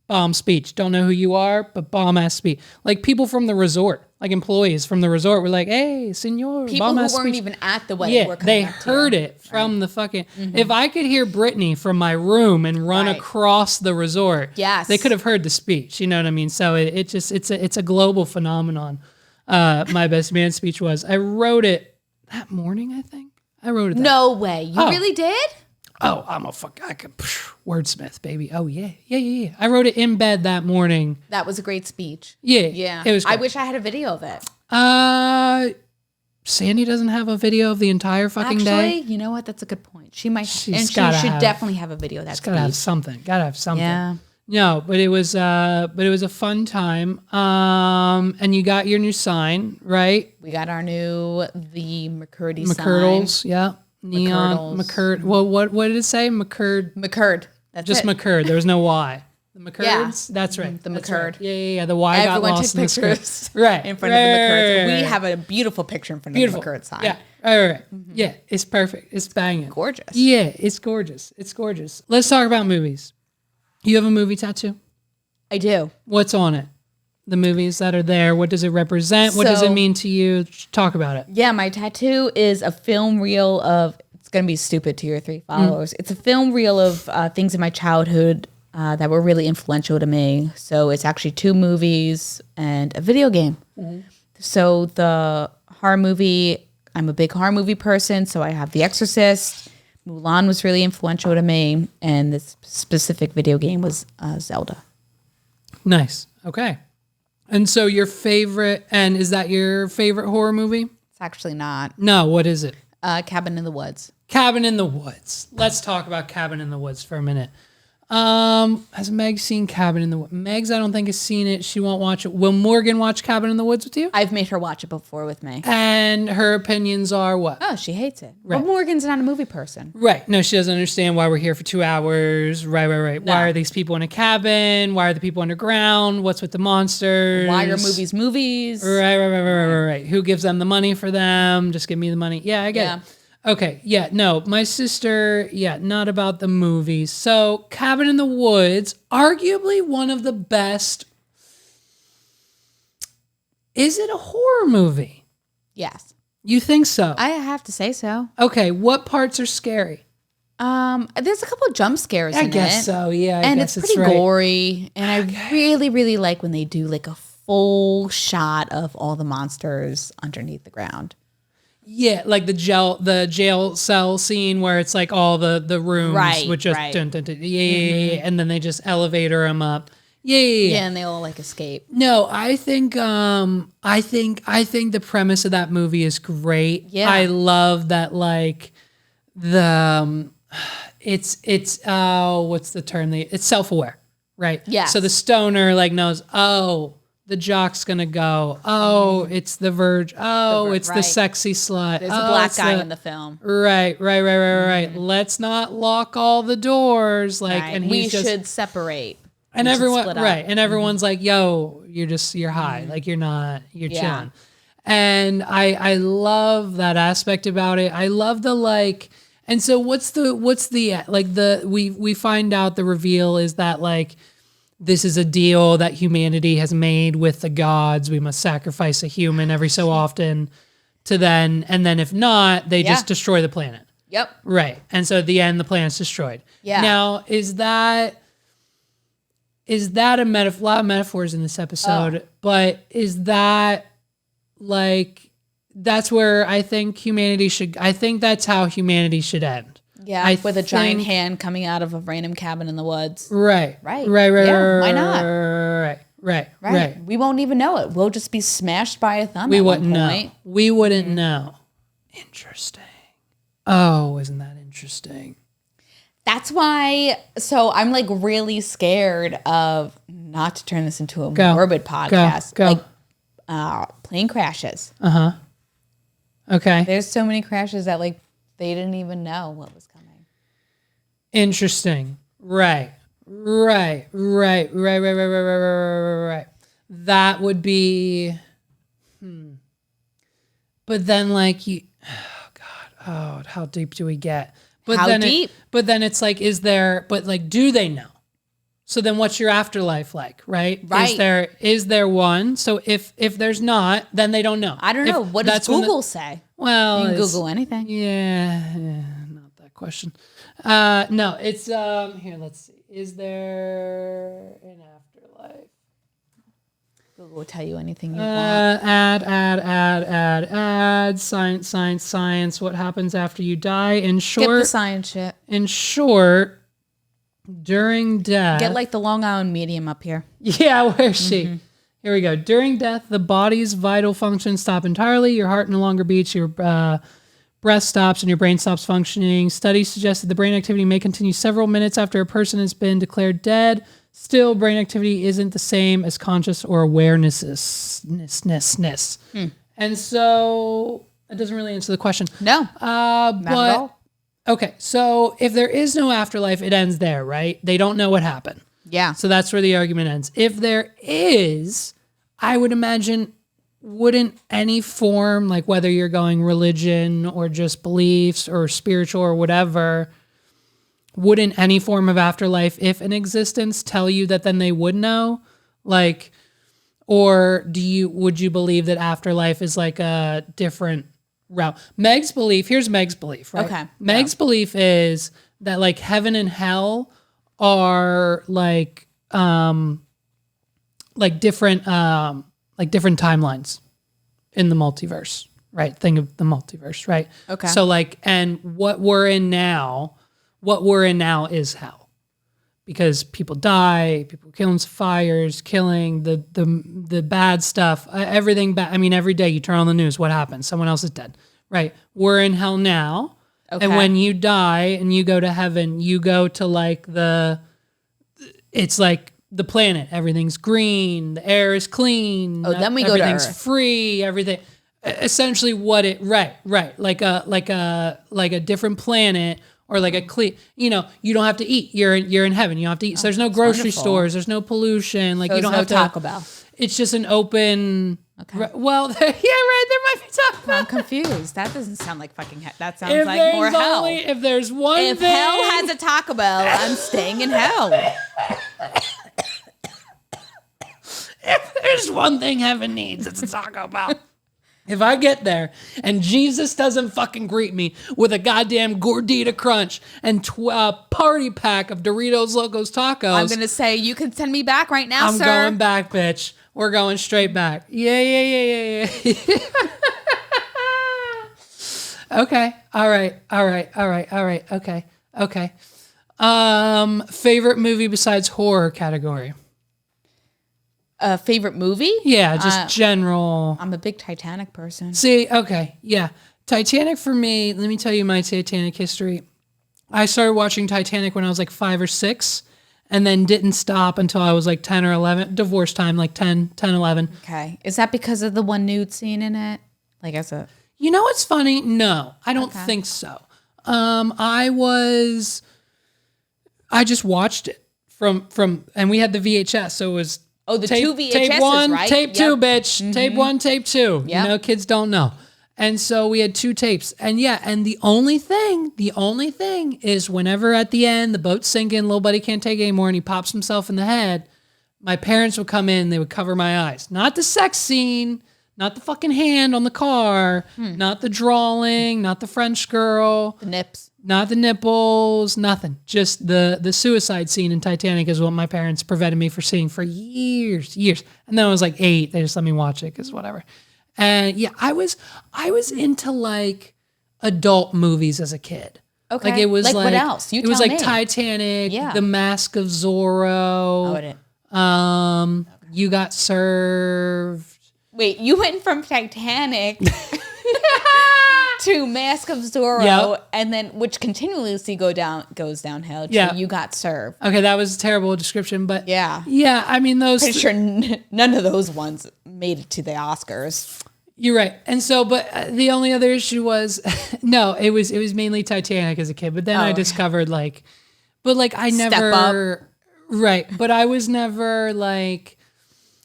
bomb speech. Don't know who you are, but bomb ass speech. Like people from the resort, like employees from the resort were like, hey, senor, people bomb who ass weren't speech. even at the wedding were coming they up to heard you. it from the fucking, if I could hear Britney from my room and run across the resort, they could have heard the speech. You know what I mean? So it's a global phenomenon. My best man speech was, I wrote it that morning, I think. I wrote it that No way. You really did? Oh, I could wordsmith, baby. Oh, yeah. I wrote it in bed that morning. That was a great speech. Yeah. It was great. I wish I had a video of it. Sandy doesn't have a video of the entire fucking day. Actually, you know what? That's a good point. She might, She should definitely have a video of that speech. Gotta have something. Yeah. No, but it was a fun time. And you got your new sign, right? We got our the McCurdy McCurdles, sign. yeah. Neon McCurd. Well, what did it say? McCurd. McCurd. That's just it. McCurd. There was no Y. The McCurds? Yeah. That's right. The That's McCurd. Right. Yeah. The Y Everyone got lost took in the script. pictures Right. in front of the McCurd. Right. We have a beautiful picture in front of the McCurd sign. Yeah. Right. Yeah. It's perfect. It's banging. Gorgeous. Yeah. It's gorgeous. Let's talk about movies. You have a movie tattoo? I do. What's on it? The movies that are there. What does it represent? What does it mean to you? Talk about it. Yeah, my tattoo is a film reel of, it's going to be stupid to your 3 followers. It's a film reel of things in my childhood that were really influential to me. So it's actually 2 movies and a video game. So the horror movie, I'm a big horror movie person. So I have The Exorcist. Mulan was really influential to me. And this specific video game was Zelda. Nice. Okay. And so your favorite, and is that your favorite horror movie? It's actually not. No, what is it? Cabin in the Woods. Cabin in the Woods. Let's talk about Cabin in the Woods for a minute. Has Meg seen Cabin in the Woods? Megs, I don't think, has seen it. She won't watch it. Will Morgan watch Cabin in the Woods with you? I've made her watch it before with me. And her opinions are what? Oh, she hates it. Right. Well, Morgan's not a movie person. Right. No, she doesn't understand why we're here for 2 hours. Right. No. Why are these people in a cabin? Why are the people underground? What's with the monsters? Why are movies movies? Right. Who gives them the money for them? Just give me the money. Yeah, I get it. Okay, yeah, no, my sister, not about the movies. So, Cabin in the Woods, arguably one of the best. Is it a horror movie? Yes. You think so? I have to say so. Okay, what parts are scary? There's a couple of jump scares in it. I guess so, yeah. And it's pretty gory. And I really, really like when they do like a full shot of all the monsters underneath the ground. Yeah, like the jail cell scene where it's like all the rooms with just dun, dun, dun, yeah, and then they just elevator them up. Yeah, and they all like escape. No, I think the premise of that movie is great. Yeah, I love that. Like it's what's the term? It's self-aware, right? Yeah. So the stoner like knows, the jock's gonna go. Oh, it's the verge. Oh, it's the sexy slut. There's a black guy in the film. Right. Let's not lock all the doors. Like, and we should separate. And everyone, and everyone's like, "Yo, you're high. Like you're chilling." And I love that aspect about it. I love the like. And so we find out the reveal is that like. This is a deal that humanity has made with the gods. We must sacrifice a human every so often and then if not, they just destroy the planet. Yep. Right. And so at the end, the planet's destroyed. Yeah. Now, is that a metaphor? A lot of metaphors in this episode, but is that like, that's where I think that's how humanity should end. Yeah, with a giant hand coming out of a random cabin in the woods. Right. Yeah, why not? Right. We won't even know it. We'll just be smashed by a thumb. We wouldn't know. Interesting. Oh, isn't that interesting? That's why. So I'm like really scared of not to turn this into a morbid podcast. Go. Like plane crashes. Okay. There's so many crashes that like they didn't even know what was coming. Interesting. Right. That would be. But then, like you, oh God, oh, how deep do we get? But How then deep? But then it's like, is there? But like, do they know? So then, what's your afterlife like? Right? Right. Is there one? So if there's not, then they don't know. I don't know. What does Google say? Well, You can Google anything. Yeah, not that question. No, it's here. Let's see. Is there an afterlife? Google will tell you anything you want. Add. Science. What happens after you die? In Skip short, the science shit. in short, during death. Get like the Long Island medium up here. Yeah, where's she? Here we go. During death, the body's vital functions stop entirely. Your heart no longer beats. Your breath stops and your brain stops functioning. Studies suggest that the brain activity may continue several minutes after a person has been declared dead. Still, brain activity isn't the same as conscious or awareness. And so it doesn't really answer the question. No, not at all. Okay, so if there is no afterlife, it ends there, right? They don't know what happened. Yeah. So that's where the argument ends. If there is, I would imagine, wouldn't any form, like whether you're going religion or just beliefs or spiritual or whatever, wouldn't any form of afterlife, if in existence, tell you that then they would know? Like, or would you believe that afterlife is like a different route? Here's Meg's belief, right? Okay. Meg's belief is that like heaven and hell are like different timelines in the multiverse, right? Think of the multiverse, right? Okay. So like, and what we're in now is hell, because people die, people kill in fires, killing, the bad stuff, everything bad. I mean, every day you turn on the news, what happens? Someone else is dead, right? We're in hell now. Okay. And when you die and you go to heaven, you go to like it's like the planet. Everything's green. The air is clean. Oh, then we go to everything's Earth. free. Everything. Essentially, right. Like a different planet, or like a clean. You don't have to eat. You're in heaven. You don't have to eat. So there's no grocery wonderful. stores. There's no pollution. Like So you don't there's have no to. Taco Bell. It's just an open. Okay. Well, yeah, right. There might be Taco Bell. I'm confused. That doesn't sound like fucking hell. That sounds If like there's more hell. only, if there's one If thing, hell has a Taco Bell, I'm staying in hell. if there's one thing heaven needs, it's a Taco Bell. If I get there and Jesus doesn't fucking greet me with a goddamn Gordita Crunch and party pack of Doritos Locos Tacos, I'm going to say, you can send me back right now, I'm sir. going back, bitch. We're going straight back. Yeah. Okay. All right. Okay. Favorite movie besides horror category? Favorite movie? Yeah, just general. I'm a big Titanic person. See, okay, yeah. Titanic for me, let me tell you my Titanic history. I started watching Titanic when I was like 5 or 6, and then didn't stop until I was like 10 or 11. Divorce time, like 10, 11. Okay. Is that because of the one nude scene in it? Like as a... You know what's funny? No, I don't think so. I just watched it from, and we had the VHS, so it was... Oh, the tape, two VHSs, tape one, right? tape two, Yep. bitch. Tape one, tape two. Yep. You know, kids don't know. And so we had 2 tapes. And yeah, and the only thing is whenever at the end, the boat's sinking, little buddy can't take it anymore, and he pops himself in the head, my parents would come in, they would cover my eyes. Not the sex scene, not the fucking hand on the car, not the drawing, not the French girl. The nips. Not the nipples, nothing. Just the suicide scene in Titanic is what my parents prevented me from seeing for years. And then I was like 8. They just let me watch it because whatever. And yeah, I was into like adult movies as a kid. Okay. Like it was Like like what else? You it was tell like me. Titanic, Yeah. The Mask of Zorro. Oh, it is. You Got Served. Wait, you went from Titanic to Mask of Zorro, Yep. and then which continuously goes downhill. To Yeah. You Got Served. Okay, that was a terrible description, but Yeah. yeah. I mean, those. Pretty sure none of those ones made it to the Oscars. You're right, and so, but the only other issue was, no, it was mainly Titanic as a kid, but then I discovered but I Step never, right, but I was never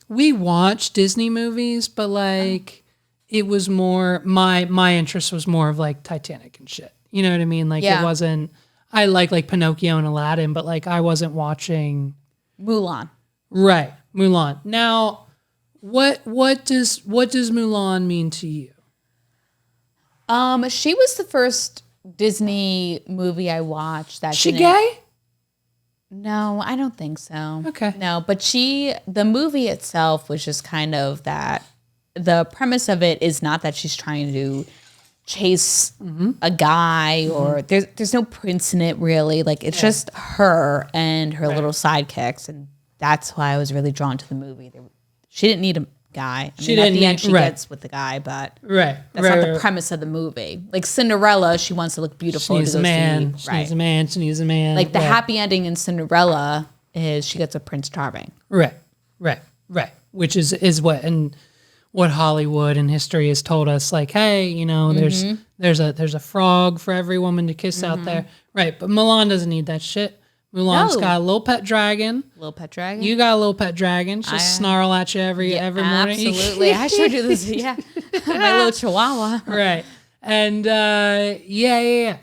we watched Disney movies, but it was more my interest was more of Titanic and shit. You know what I mean? It wasn't. I like Pinocchio and Aladdin, but I wasn't watching Mulan. Right, Mulan. Now, what does Mulan mean to you? She was the first Disney movie I watched. That She gay? No, I don't think so. Okay. No, but the movie itself was just kind of that. The premise of it is not that she's trying to chase a guy or there's no prince in it really. It's just her and her little sidekicks, and that's why I was really drawn to the movie. She didn't need a guy. At the end, she gets with the guy, but that's not the premise of the movie. Like Cinderella, she wants to look beautiful. She needs a man. She needs a man. She needs a man. The happy ending in Cinderella is she gets a Prince Charming. Right. Which is what Hollywood and history has told us. Hey, there's a frog for every woman to kiss out there. Right. But Mulan doesn't need that shit. Mulan's got a little pet dragon. Little pet dragon. You got a little pet dragon. Just snarl at you every morning. Absolutely. I showed you this. Yeah. My little chihuahua. Right. And Okay. Yeah.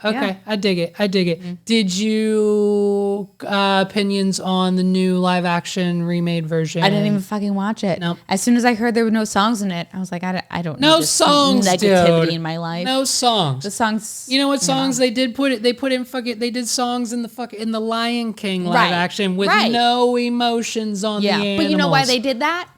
I dig it. Mm-hmm. Did you opinions on the new live action remade version? I didn't even fucking watch it. Nope. As soon as I heard there were no songs in it, I was like, I don't no need this songs, negativity dude. in my life. No songs. The songs. You know what songs they did put it? They put in they did songs in the Lion King live action with no emotions on the animals. But you know why they did that?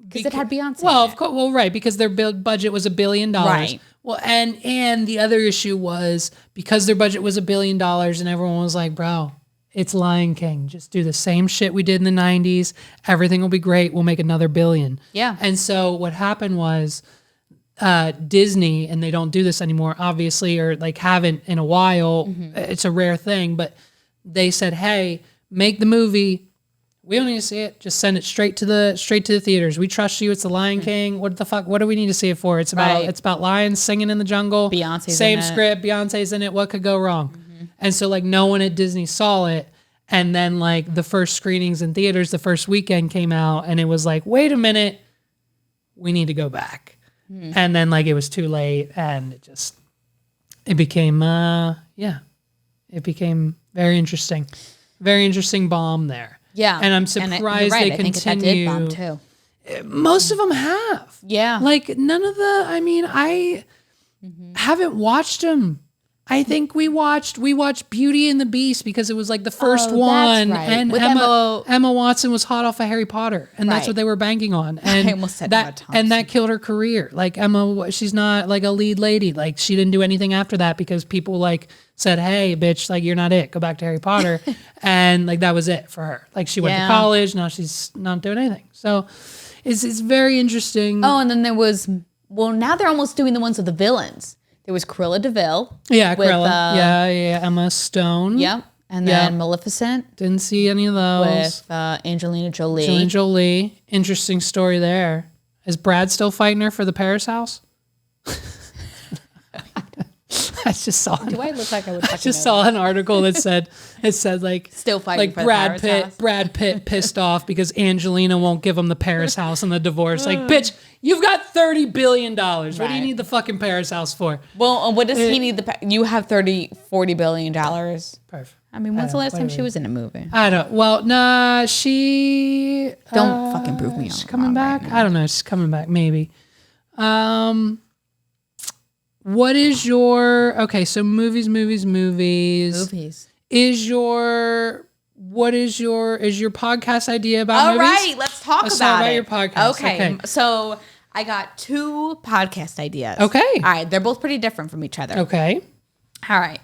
Because it had Beyonce. Well, of course. Well, right, because their budget was $1 billion. Right. Well, and the other issue was because their budget was $1 billion, and everyone was like, "Bro, it's Lion King. Just do the same shit we did in the '90s. Everything will be great. We'll make another $1 billion." Yeah. And so what happened was Disney, and they don't do this anymore, obviously, or haven't in a while. Mm-hmm. It's a rare thing, but they said, "Hey, make the movie. We don't need to see it. Just send it straight to the theaters. We trust you. It's the Lion King. What the fuck? What do we need to see it for? It's about lions singing in the jungle. Beyonce's same in it. script. Beyonce's in it. What could go wrong?" Mm-hmm. And so no one at Disney saw it. And then the first screenings in theaters, the first weekend came out, and it was wait a minute, we need to go back. Mm-hmm. And then it was too late, and it became it became very interesting. Very interesting bomb there. Yeah. And I'm surprised they continue. I think that did bomb too. Most of them have. Yeah. None of I haven't watched them. I think we watched Beauty and the Beast because it was the first one. That's right. And With Emma Watson was hot off of Harry Potter. And that's what they were banking on. And I almost said Emma Thompson. And that killed her career. Emma, she's not a lead lady. She didn't do anything after that because people said, "Hey, bitch, you're not it. Go back to Harry Potter." And that was it for her. She went to college. Now she's not doing anything. So it's very interesting. Oh, and then there was, now they're almost doing the ones with the villains. There was Cruella DeVille. Yeah, Cruella. Yeah. Emma Stone. Yep. And then Maleficent. Didn't see any of those. With Angelina Jolie. Angelina Jolie. Interesting story there. Is Brad still fighting her for the Paris house? I just saw. Do I look like I would? I just saw an article that said still fighting for Brad the Paris house. Brad Pitt pissed off because Angelina won't give him the Paris house and the divorce. Bitch, you've got $30 billion. What do you need the fucking Paris house for? Well, what does he need you have $40 billion. Perfect. I mean, when's the last time she was in a movie? I don't. Well, nah, she don't fucking prove me. She's coming back. Right, I don't know. She's coming back. Maybe. What is your so movies? Is your podcast idea about All movies? right, let's talk about it. Your podcast. Okay, so I got 2 podcast ideas. Okay. All right, they're both pretty different from each other. Okay. All right.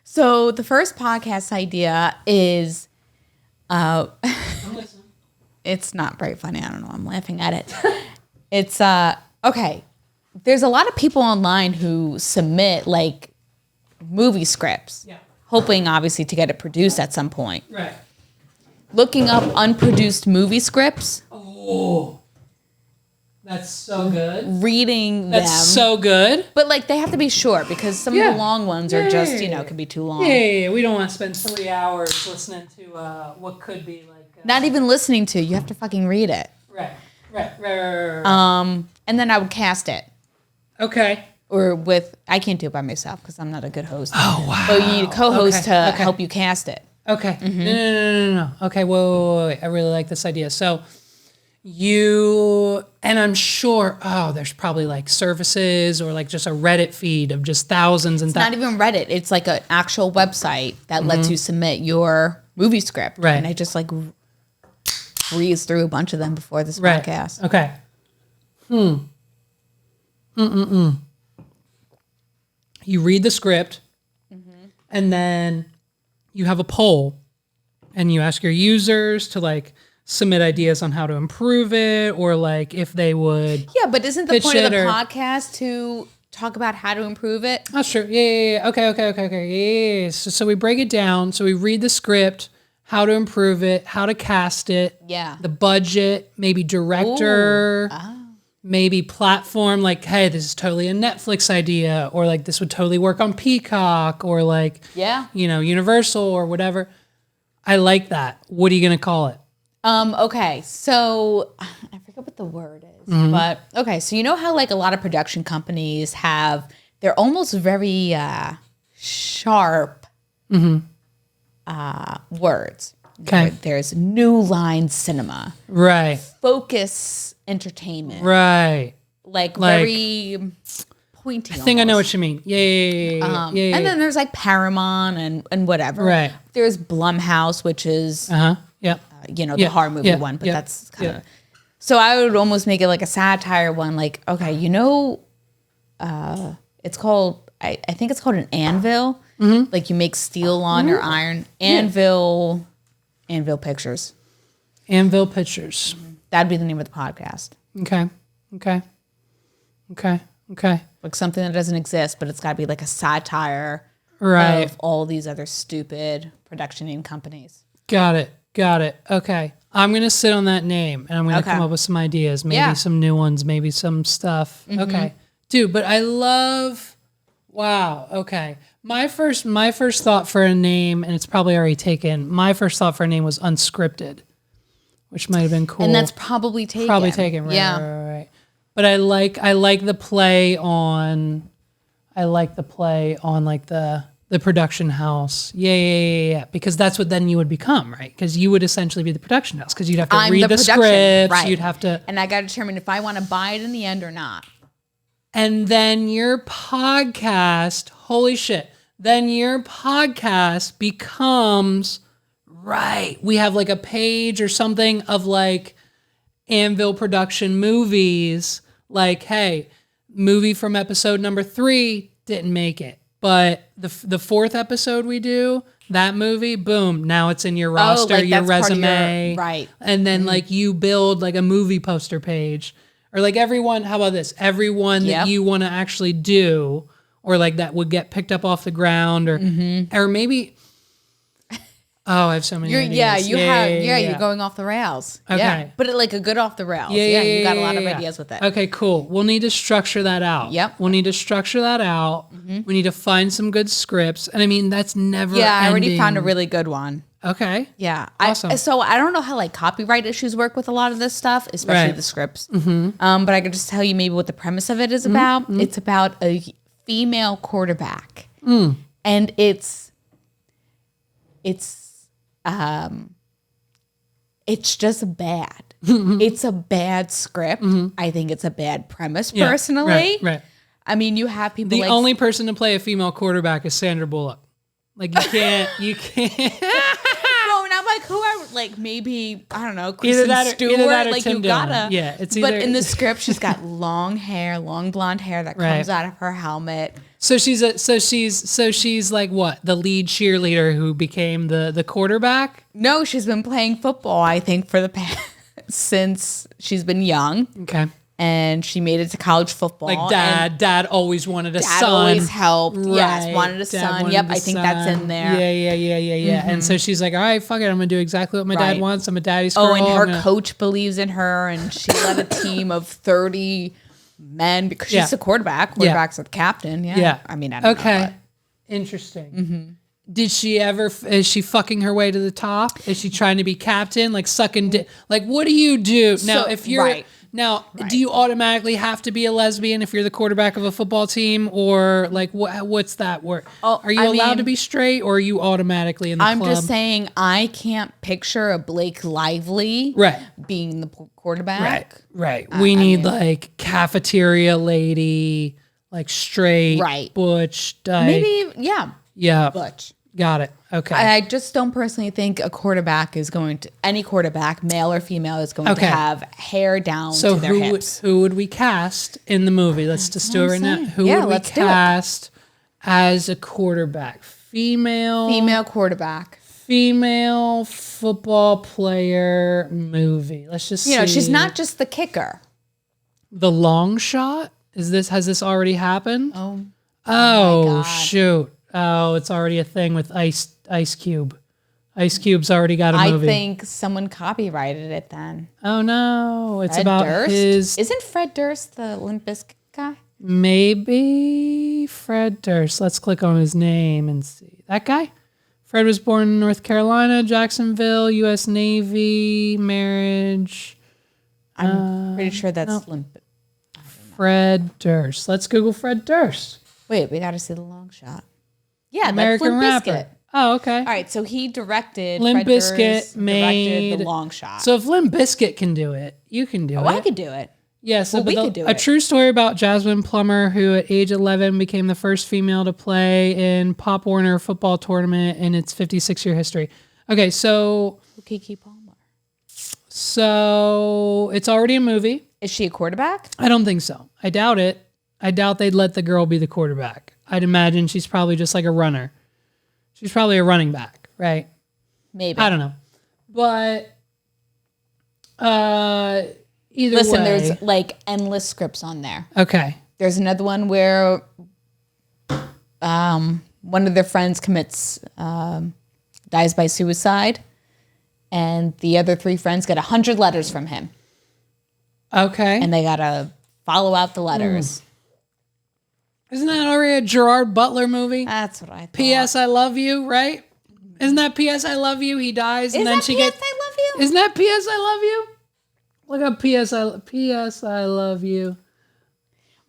So the first podcast idea is, it's not very funny. I don't know. I'm laughing at it. It's okay. there's a lot of people online who submit like movie scripts, hoping obviously to get it produced at some point. Right. Looking up unproduced movie scripts. Oh, that's so good. Reading That's them. so good. But like they have to be short because some of the long ones are just, can be too long. Yeah. We don't want to spend 3 hours listening to what could be like. Not even listening to, you have to fucking read it. Right. And then I would cast it. Okay. Or I can't do it by myself because I'm not a good host. Oh, wow. But you need a co-host to help you cast it. Okay. No. Okay, wait. I really like this idea. So and I'm sure, there's probably like services or like just a Reddit feed of just thousands and thousands. It's not even Reddit. It's like an actual website that lets you submit your movie script. Right. And I just like breeze through a bunch of them before this podcast. Okay. You read the script and then you have a poll and you ask your users to like submit ideas on how to improve it or like if they would. Yeah, but isn't the point of the podcast to talk about how to improve it? That's true. Yeah. Okay. Yeah. So we break it down. So we read the script, how to improve it, how to cast it. Yeah. The budget, maybe director. Maybe platform, like, hey, this is totally a Netflix idea, or like this would totally work on Peacock, or like, Universal or whatever. I like that. What are you gonna call it? Okay, so I forget what the word is, but okay, so you know how like a lot of production companies they're almost very sharp words. Okay. There's New Line Cinema. Right. Focus Entertainment. Right. Like very pointy. I think I know what you mean. Yeah. And then there's like Paramount and whatever. Right. There's Blumhouse, which is the horror movie one, but that's kind of. So I would almost make it like a satire one. Like, okay, it's called. I think it's called an anvil. Like you make steel on or iron. Anvil Pictures. Anvil Pictures. That'd be the name of the podcast. Okay. Like something that doesn't exist, but it's got to be like a satire of all these other stupid production name companies. Got it. Okay. I'm going to sit on that name and I'm going to come up with some ideas, maybe some new ones, maybe some stuff. Okay. Dude, but I love, wow. Okay. My first thought for a name, and it's probably already taken, my first thought for a name was Unscripted, which might have been cool. And that's probably taken. Right. But I like the play on like the production house. Yeah. Because that's what then you would become, right? Because you would essentially be the production house because you'd have to read the scripts. Right. You'd have to. And I got to determine if I want to buy it in the end or not. And then your podcast, holy shit, then your podcast becomes, right, we have like a page or something of like Anvil production movies. Like, hey, movie from episode number 3 didn't make it. But the 4th episode we do, that movie, boom, now it's in your roster, like your that's resume. Right. And then like you build like a movie poster page. Or like everyone, how about this? Everyone that you want to actually do, or like that would get picked up off the ground, or maybe. Oh, I have so many ideas. You're going off the rails. Okay. Yeah. But like a good off the rails. You got a lot of ideas with it. Okay, cool. We'll need to structure that out. Yep. We'll need to structure that out. We need to find some good scripts. And I mean, that's never ending. I already found a really good one. Okay. Yeah. Awesome. So I don't know how like copyright issues work with a lot of this stuff, especially the scripts. But I could just tell you maybe what the premise of it is about. It's about a female quarterback. And it's just bad. It's a bad script. I think it's a bad premise personally. Right. I mean, you have people The like only person to play a female quarterback is Sandra Bullock. Like you can't. No, and I'm like, who are like maybe I don't know, Kristen Stewart. Either that or like Tim you gotta. Dillon. Yeah, it's But either. in the script, she's got long blonde hair that comes out of her helmet. So she's like what? The lead cheerleader who became the quarterback? No, she's been playing football. I think for the past since she's been young. Okay. and she made it to college football. Like dad always wanted a Dad son. always helped. Right. Yes, wanted a Dad son. wanted Yep, a I think that's son. in there. Yeah. And so she's like, all right, fuck it. I'm going to do exactly what my dad Right. wants. I'm a daddy's girl. Oh, and her I'm gonna- coach believes in her, and she led a team of 30 men because she's the quarterback. Quarterback's the captain. Yeah. I mean, I don't know. Okay. Interesting. Did she ever, is she fucking her way to the top? Is she trying to be captain? Like sucking dick? Like, what do you do? Now, So- if you're, right. do you automatically have to be a lesbian if you're the quarterback of a football team? Or like, what's that word? Oh, are you I allowed mean, to be straight or are you automatically in the I'm club? just saying, I can't picture a Blake Lively Right. being the quarterback. Right. We need like cafeteria lady, like straight, Right. butch, dyke. Maybe, Yeah. Butch. Got it. Okay. I just don't personally think a quarterback is going to, any quarterback, male or female, is going to have hair down So to their hips. who would we cast in the movie? Let's just do it right now. Who would we let's do it. cast as a quarterback? Female quarterback. Female football player movie. Let's just see. She's not just the kicker. The Long Shot. Has this already happened? Oh Oh, God. shoot. Oh, it's already a thing with Ice Cube. Ice Cube's already got a movie. I think someone copyrighted it then. Oh no, it's Fred about Durst? his Isn't Fred Durst the Limp Bizkit guy? maybe Fred Durst. Let's click on his name and see. That guy? Fred was born in North Carolina, Jacksonville, U.S. Navy, marriage. I'm pretty sure that's Limp. Fred Durst. Let's Google Fred Durst. Wait, we got to see the long shot. Yeah, American that's Limp rapper. Bizkit. Oh, okay. All right, so he directed Limp Fred Bizkit Durst made directed the long shot. So if Limp Bizkit can do it, you can do it. I could do it. Yeah, so we but could do a it. true story about Jasmine Plummer, who at age 11 became the first female to play in Pop Warner football tournament in its 56-year history. Okay, so Kiki Palmer. it's already a movie. Is she a quarterback? I don't think so. I doubt it. I doubt they'd let the girl be the quarterback. I'd imagine she's probably just like a runner. She's probably a running back, right? Maybe. I don't know. But either Listen, way. there's like endless scripts on there. Okay. There's another one where one of their friends dies by suicide, and the other 3 friends get 100 letters from him, Okay. and they gotta follow out the letters. Isn't that already a Gerard Butler movie? That's what I thought. P.S. I love you, right? Isn't that P.S. I love you? He dies and Is then that she P.S. gets. I love you? Isn't that P.S. I love you? Look up P.S. I love you.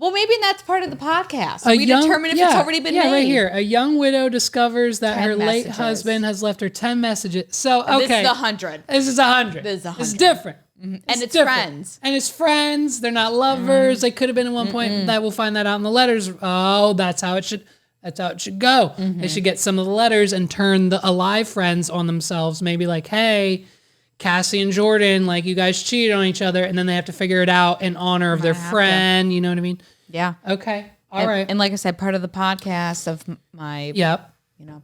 Well, maybe that's part of the podcast. A We young- determine if yeah, it's already been made. Yeah, right here. A young widow discovers that 10 her late messages. husband has left her 10 messages. So, okay. This is 100. This is 100. This is 100. It's different. And it's different. friends. And it's friends. They're not lovers. They could have been at one point. That we'll find that out in the letters. Oh, that's how it should go. They should get some of the letters and turn the alive friends on themselves. Maybe like, hey, Cassie and Jordan, like you guys cheated on each other, and then they have to figure it out in honor of their friend. You know what I mean? Yeah. Okay. All right. And like I said, part of the podcast of my Yep.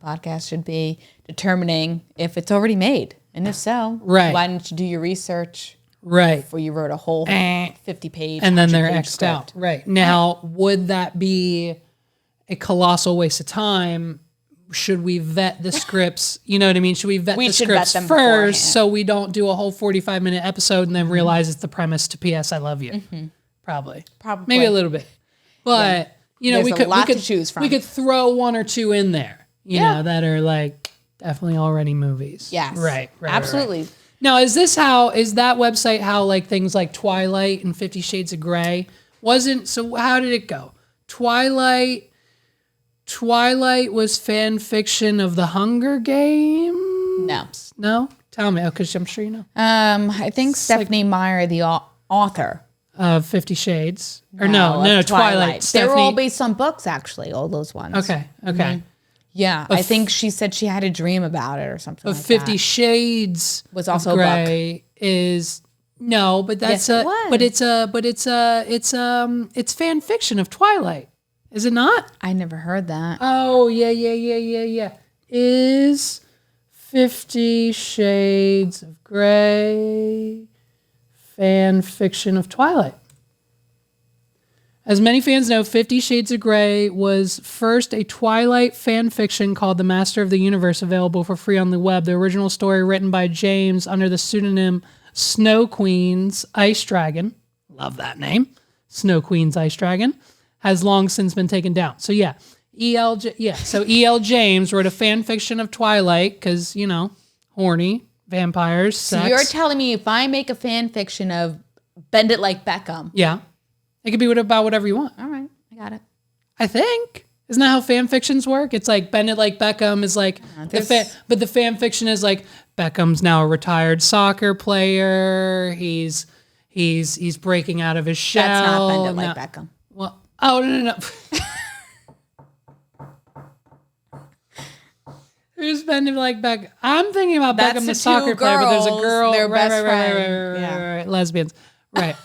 podcast should be determining if it's already made. And if so, Right. why didn't you do your research Right. before you wrote a whole 50-page And then they're 100-page X'd out. script? Right. Now, would that be a colossal waste of time? Should we vet the scripts? You know what I mean? Should we vet We the should vet scripts them first beforehand. so we don't do a whole 45-minute episode and then realize it's the premise to P.S. I love you? Probably. Probably. Maybe a little bit. But, you know, There's a lot to choose from. We could throw 1 or 2 in there, you Yeah. know, that are like definitely already movies. Yes. Right. Absolutely. Now, is that website how like things like Twilight and 50 Shades of Grey wasn't? So how did it go? Twilight was fan fiction of the Hunger Games? No. No? Tell me, because I'm sure you know. I think Stephanie Meyer, the author. 50 Shades. Or no, of Twilight. They were all Stephanie. based on books, actually, all those ones. Okay. Yeah. I think she said she had a dream about it or something But like 50 that. Shades Was also of a book. Grey is no, but that's Yes, it was. it's fan fiction of Twilight. Is it not? I never heard that. Oh, yeah. Is 50 Shades of Grey fan fiction of Twilight? As many fans know, 50 Shades of Grey was first a Twilight fan fiction called The Master of the Universe, available for free on the web. The original story, written by James under the pseudonym Snow Queen's Ice Dragon, love that name, Snow Queen's Ice Dragon, has long since been taken down. So yeah, E.L. James wrote a fan fiction of Twilight because, you know, horny, vampires, sex. So you're telling me if I make a fan fiction of Bend It Like Beckham. Yeah. It could be about whatever you want. All right, I got it. I think. Isn't that how fan fictions work? It's like Bend It Like Beckham is like, but the fan fiction is like Beckham's now a retired soccer player. He's breaking out of his shell. That's not Bend It Like Beckham. Well, oh no. Who's Bend It Like Beckham? I'm thinking about Beckham, the soccer player, but there's a girl. Their best friend. Right. Lesbians. Right.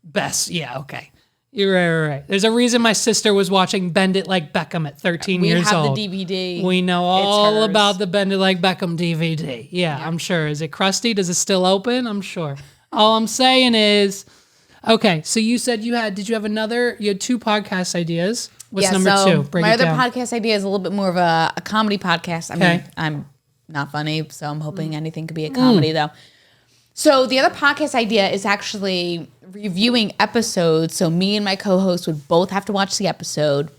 Best. Yeah, okay. You're right. There's a reason my sister was watching Bend It Like Beckham at 13 years old. We have the DVD. We know all about the Bend It Like Beckham DVD. Yeah, I'm sure. Is it crusty? Does it still open? I'm sure. All I'm saying is, okay, so you said you had two podcast ideas. What's number two? Break my it other down. podcast idea is a little bit more of a comedy podcast. I mean, I'm not funny, so I'm hoping anything could be a comedy though. So the other podcast idea is actually reviewing episodes. So me and my co-host would both have to watch the episode.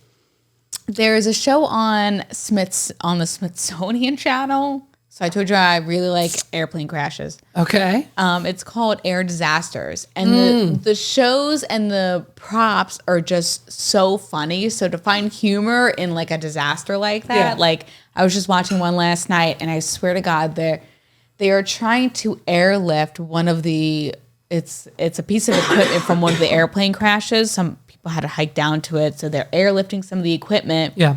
There is a show on the Smithsonian Channel. So I told you I really like airplane crashes. Okay. It's called Air Disasters. And the shows and the props are just so funny. So to find humor in like a disaster like that, like I was just watching one last night and I swear to God, they are trying to airlift one of the, it's a piece of equipment from one of the airplane crashes. Some people had to hike down to it. So they're airlifting some of the equipment. Yeah.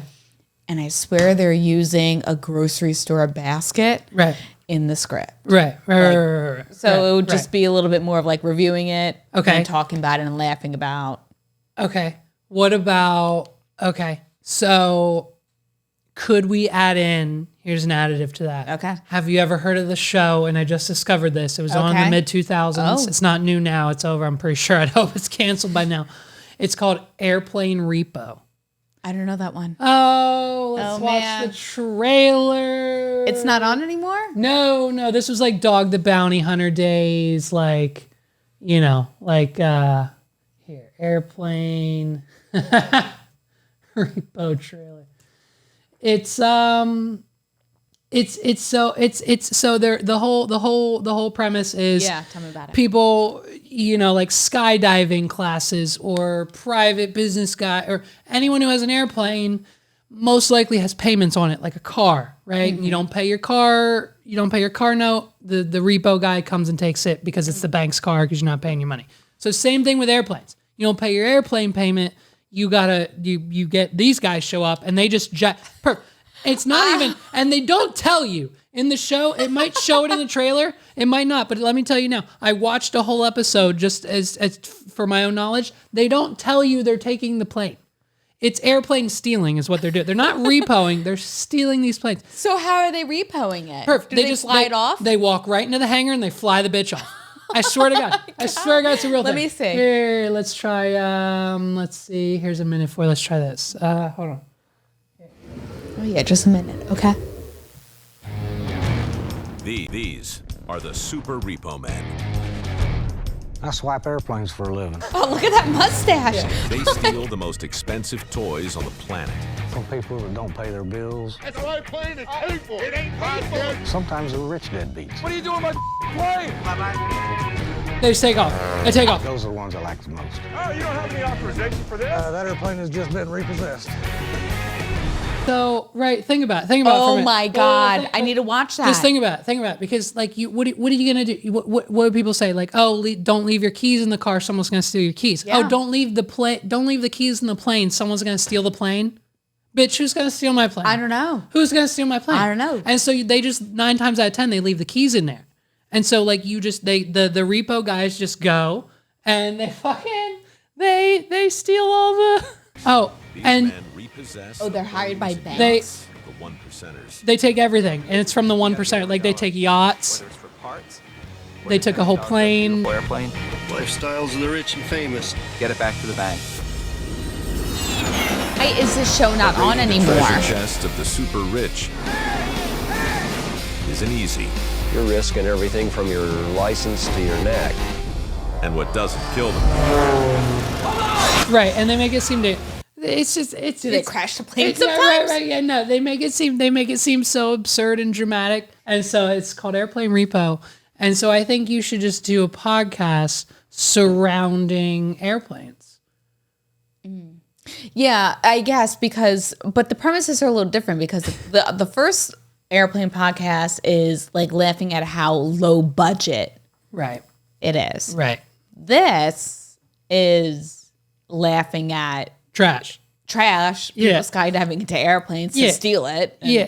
And I swear they're using a grocery store basket in the script. Right. So it would just be a little bit more of like reviewing it and talking about it and laughing about. Okay. What about, so could we add in, here's an additive to that. Okay. Have you ever heard of the show? And I just discovered this. It was on in the mid-2000s. Oh. It's not new now. It's over. I'm pretty sure. I hope it's canceled by now. It's called Airplane Repo. I don't know that one. Oh, let's watch the trailer. It's not on anymore? No. This was like Dog the Bounty Hunter days. Like, you know, like, here, Airplane Repo trailer. It's so the whole premise is tell me about it. People, you know, like skydiving classes or private business guy or anyone who has an airplane most likely has payments on it, like a car, right? Mm-hmm. You don't pay your car note. The repo guy comes and takes it because it's the bank's car because you're not paying your money. So same thing with airplanes. You don't pay your airplane payment. You get these guys show up and they just it's not even, and they don't tell you in the show. It might show it in the trailer. It might not, but let me tell you now. I watched a whole episode just as for my own knowledge. They don't tell you they're taking the plane. It's airplane stealing is what they're doing. They're not repoing. They're stealing these planes. So how are they repoing it? Perfect. Do they just fly it off? They walk right into the hangar and they fly the bitch off. I swear to God. I swear to God, it's a real thing. Let me see. Here, let's try. Let's see. Here's a minute for. Let's try this. Hold on. Oh yeah, just a minute. Okay. These are the Super Repo Men. I swipe airplanes for a living. Oh, look at that mustache. Yeah. They steal the most expensive toys on the planet. Some people that don't pay their bills. That's my plane. It's painful. It ain't painful. Sometimes they're rich deadbeats. What are you doing with my plane? They just take off. They take off. Those are the ones I like the most. Oh, you don't have any authorization for this? That airplane has just been repossessed. So, right, think about it. Think about it for a Oh minute. my God, I need to watch that. Just think about it, because like what are you gonna do? What do people say? Like, oh, don't leave your keys in the car. Someone's gonna steal your keys. Yeah. Oh, don't leave the keys in the plane. Someone's gonna steal the plane. Bitch, who's gonna steal my plane? I don't know. Who's gonna steal my plane? I don't know. And so they just 9 times out of 10 they leave the keys in there. And so like the repo guys just go and they fucking they steal all the These and men repossess they're hired by the banks. the one percenters. they take everything, and it's from the 1%. Like they take yachts. Whether it's for parts, They took a whole plane. airplane, Lifestyles of the rich and famous. get it back to the bank. Why is this show not on Raiding anymore? The treasure chest of the super rich isn't easy. You're risking everything from your license to your neck. And what doesn't kill them Right, and they make it seem to. It's just Do they crash the plane Right, sometimes? right. Yeah, no, they make it seem so absurd and dramatic, and so it's called Airplane Repo. And so I think you should just do a podcast surrounding airplanes. Yeah, I guess but the premises are a little different because the first airplane podcast is like laughing at how low budget Right. it is. Right. This is laughing at Trash. trash, people Yeah. skydiving into airplanes Yeah. to steal it. and Yeah.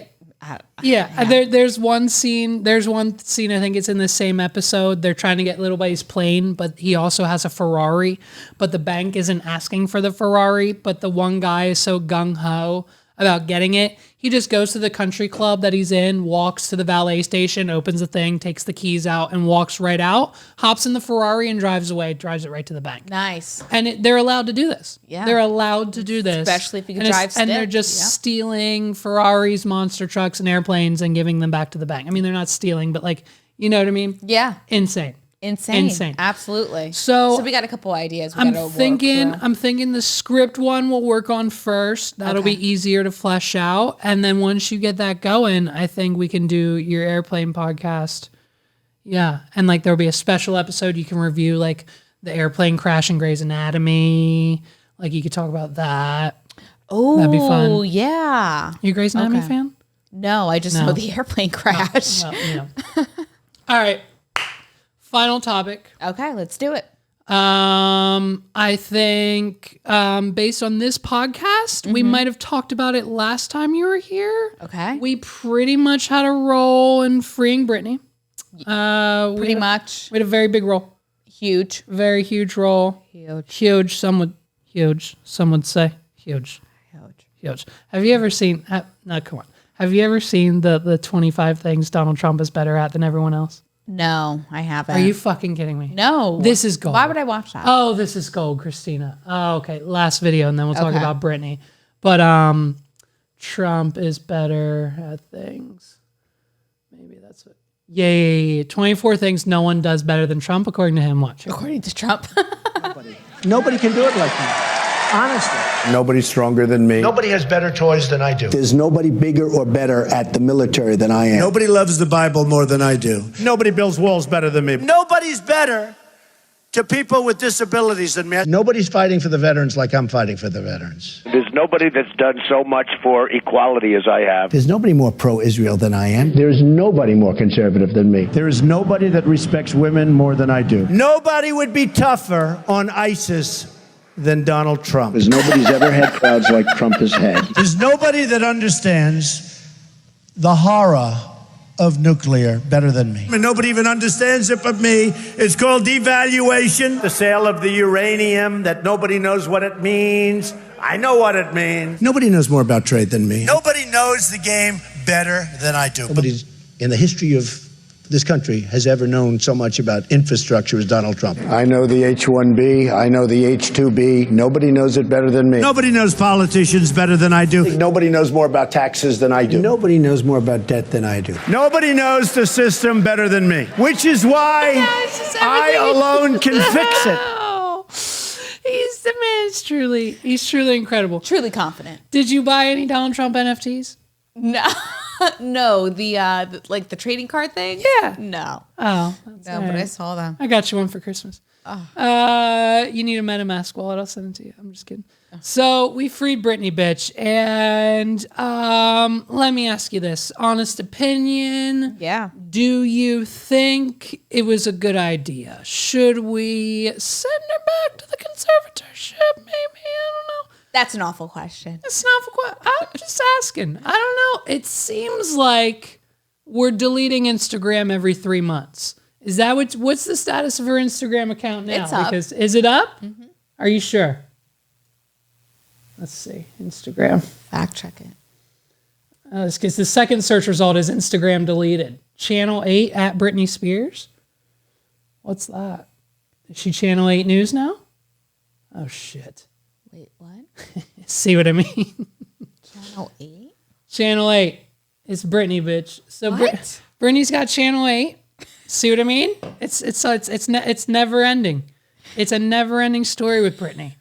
Yeah, there's one scene. There's one scene. I think it's in the same episode. They're trying to get Little Buddy's plane, but he also has a Ferrari. But the bank isn't asking for the Ferrari. But the one guy is so gung ho about getting it. He just goes to the country club that he's in, walks to the valet station, opens the thing, takes the keys out, and walks right out. Hops in the Ferrari and drives away. Drives it right to the bank. Nice. And they're allowed to do this. Yeah. They're allowed to do this. Especially if you can And drive And they're stick. just Yeah. stealing Ferraris, monster trucks, and airplanes and giving them back to the bank. I mean, they're not stealing, but like, you know what I mean? Yeah. Insane. Insane. Absolutely. So we got a couple ideas. I'm thinking the script one we'll work on first. That'll Okay. be easier to flesh out. And then once you get that going, I think we can do your airplane podcast. Yeah. And like there'll be a special episode you can review, like the airplane crash in Grey's Anatomy. Like you could talk about that. Oh, That'd be fun. yeah. You a Grey's Anatomy Okay. fan? No, I just No. know the airplane crash. Well, you know. All right. Final topic. Okay, let's do it. I think based on this podcast, we might have talked about it last time you were here. Okay. We pretty much had a role in freeing Britney. Pretty much. We had a very big role. Huge. Very huge role. Huge. Some would say huge. Have you ever seen? No, come on. Have you ever seen the 25 things Donald Trump is better at than everyone else? No, I haven't. Are you fucking kidding me? No. This is gold. Why would I watch that? Oh, this is gold, Christina. Oh, okay. Last video, and then we'll talk Okay. about Britney. But Trump is better at things. Maybe that's what. Yeah. 24 things no one does better than Trump, according to him. Watch. According to Trump. Nobody can do it like me. Honestly. Nobody's stronger than me. Nobody has better toys than I do. There's nobody bigger or better at the military than I am. Nobody loves the Bible more than I do. Nobody builds walls better than me. Nobody's better to people with disabilities than me. Nobody's fighting for the veterans like I'm fighting for the veterans. There's nobody that's done so much for equality as I have. There's nobody more pro-Israel than I am. There's nobody more conservative than me. There is nobody that respects women more than I do. Nobody would be tougher on ISIS than Donald Trump. Because nobody's ever had crowds like Trump has had. There's nobody that understands the horror of nuclear better than me. And nobody even understands it but me. It's called devaluation. The sale of the uranium that nobody knows what it means. I know what it means. Nobody knows more about trade than me. Nobody knows the game better than I do. Nobody's in the history of this country has ever known so much about infrastructure as Donald Trump. I know the H-1B. I know the H-2B. Nobody knows it better than me. Nobody knows politicians better than I do. Nobody knows more about taxes than I do. Nobody knows more about debt than I do. Nobody knows the system better than me, which is why I alone can fix it. Oh, he's the man. He's truly incredible. Truly confident. Did you buy any Donald Trump NFTs? No. No, the like the trading card thing? Yeah. No. Oh, No, but I saw them. I got you one for Christmas. You need a MetaMask wallet. I'll send it to you. I'm just kidding. So we freed Britney, bitch. And let me ask you this. Honest opinion. Yeah. Do you think it was a good idea? Should we send her back to the conservatorship? Maybe. I don't know. That's an awful question. It's not for I'm just asking. I don't know. It seems like we're deleting Instagram every 3 months. Is that what's the status of her Instagram account now? It's up. Because is it up? Mm-hmm. Are you sure? Let's see. Instagram. Fact check it. Because the second search result is Instagram deleted. Channel 8 at Britney Spears. What's that? Is she Channel 8 News now? Oh shit. Wait, what? See what I mean? Channel 8? Channel 8. It's Britney, bitch. So What? Britney's got Channel 8. See what I mean? It's never ending. It's a never ending story with Britney.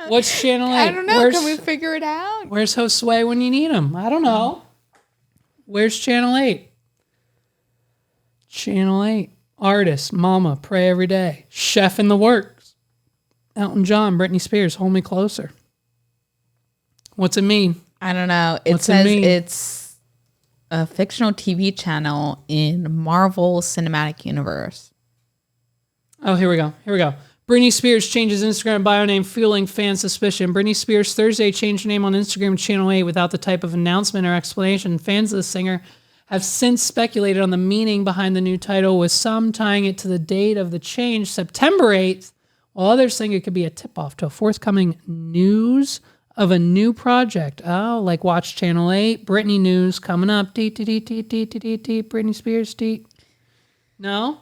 What's Channel 8? I don't know. Can we figure it out? Where's Josue when you need him? I don't know. Where's Channel 8? Channel 8. Artist, mama, pray every day. Chef in the works. Elton John, Britney Spears, hold me closer. What's it mean? I don't know. It What's says it mean? it's a fictional TV channel in Marvel Cinematic Universe. Oh, here we go. Britney Spears changes Instagram bio name, fueling fan suspicion. Britney Spears Thursday changed her name on Instagram to Channel 8 without the type of announcement or explanation. Fans of the singer have since speculated on the meaning behind the new title, with some tying it to the date of the change, September 8th, while others think it could be a tip-off to a forthcoming news of a new project. Oh, like watch Channel 8, Britney news coming up. Britney Spears, No?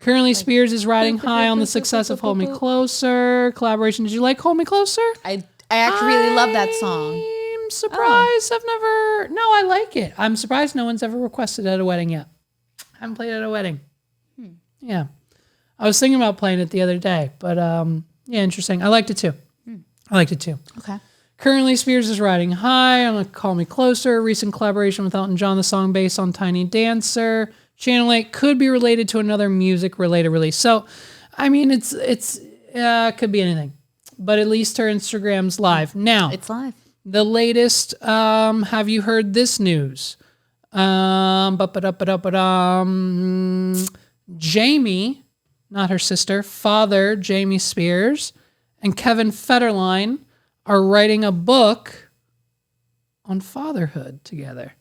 Currently, Spears is riding high on the success of Hold Me Closer. Collaboration. Did you like Hold Me Closer? I actually really love that song. I'm surprised. I like it. I'm surprised no one's ever requested it at a wedding yet. I haven't played it at a wedding. Yeah. I was thinking about playing it the other day, but yeah, interesting. I liked it too. Okay. Currently, Spears is riding high on Call Me Closer, a recent collaboration with Elton John, the song based on Tiny Dancer. Channel 8 could be related to another music-related release. So, I mean, it could be anything. But at least her Instagram's live. Now, It's live. the latest, have you heard this news? Jamie, not her sister, father Jamie Spears, and Kevin Federline are writing a book on fatherhood together.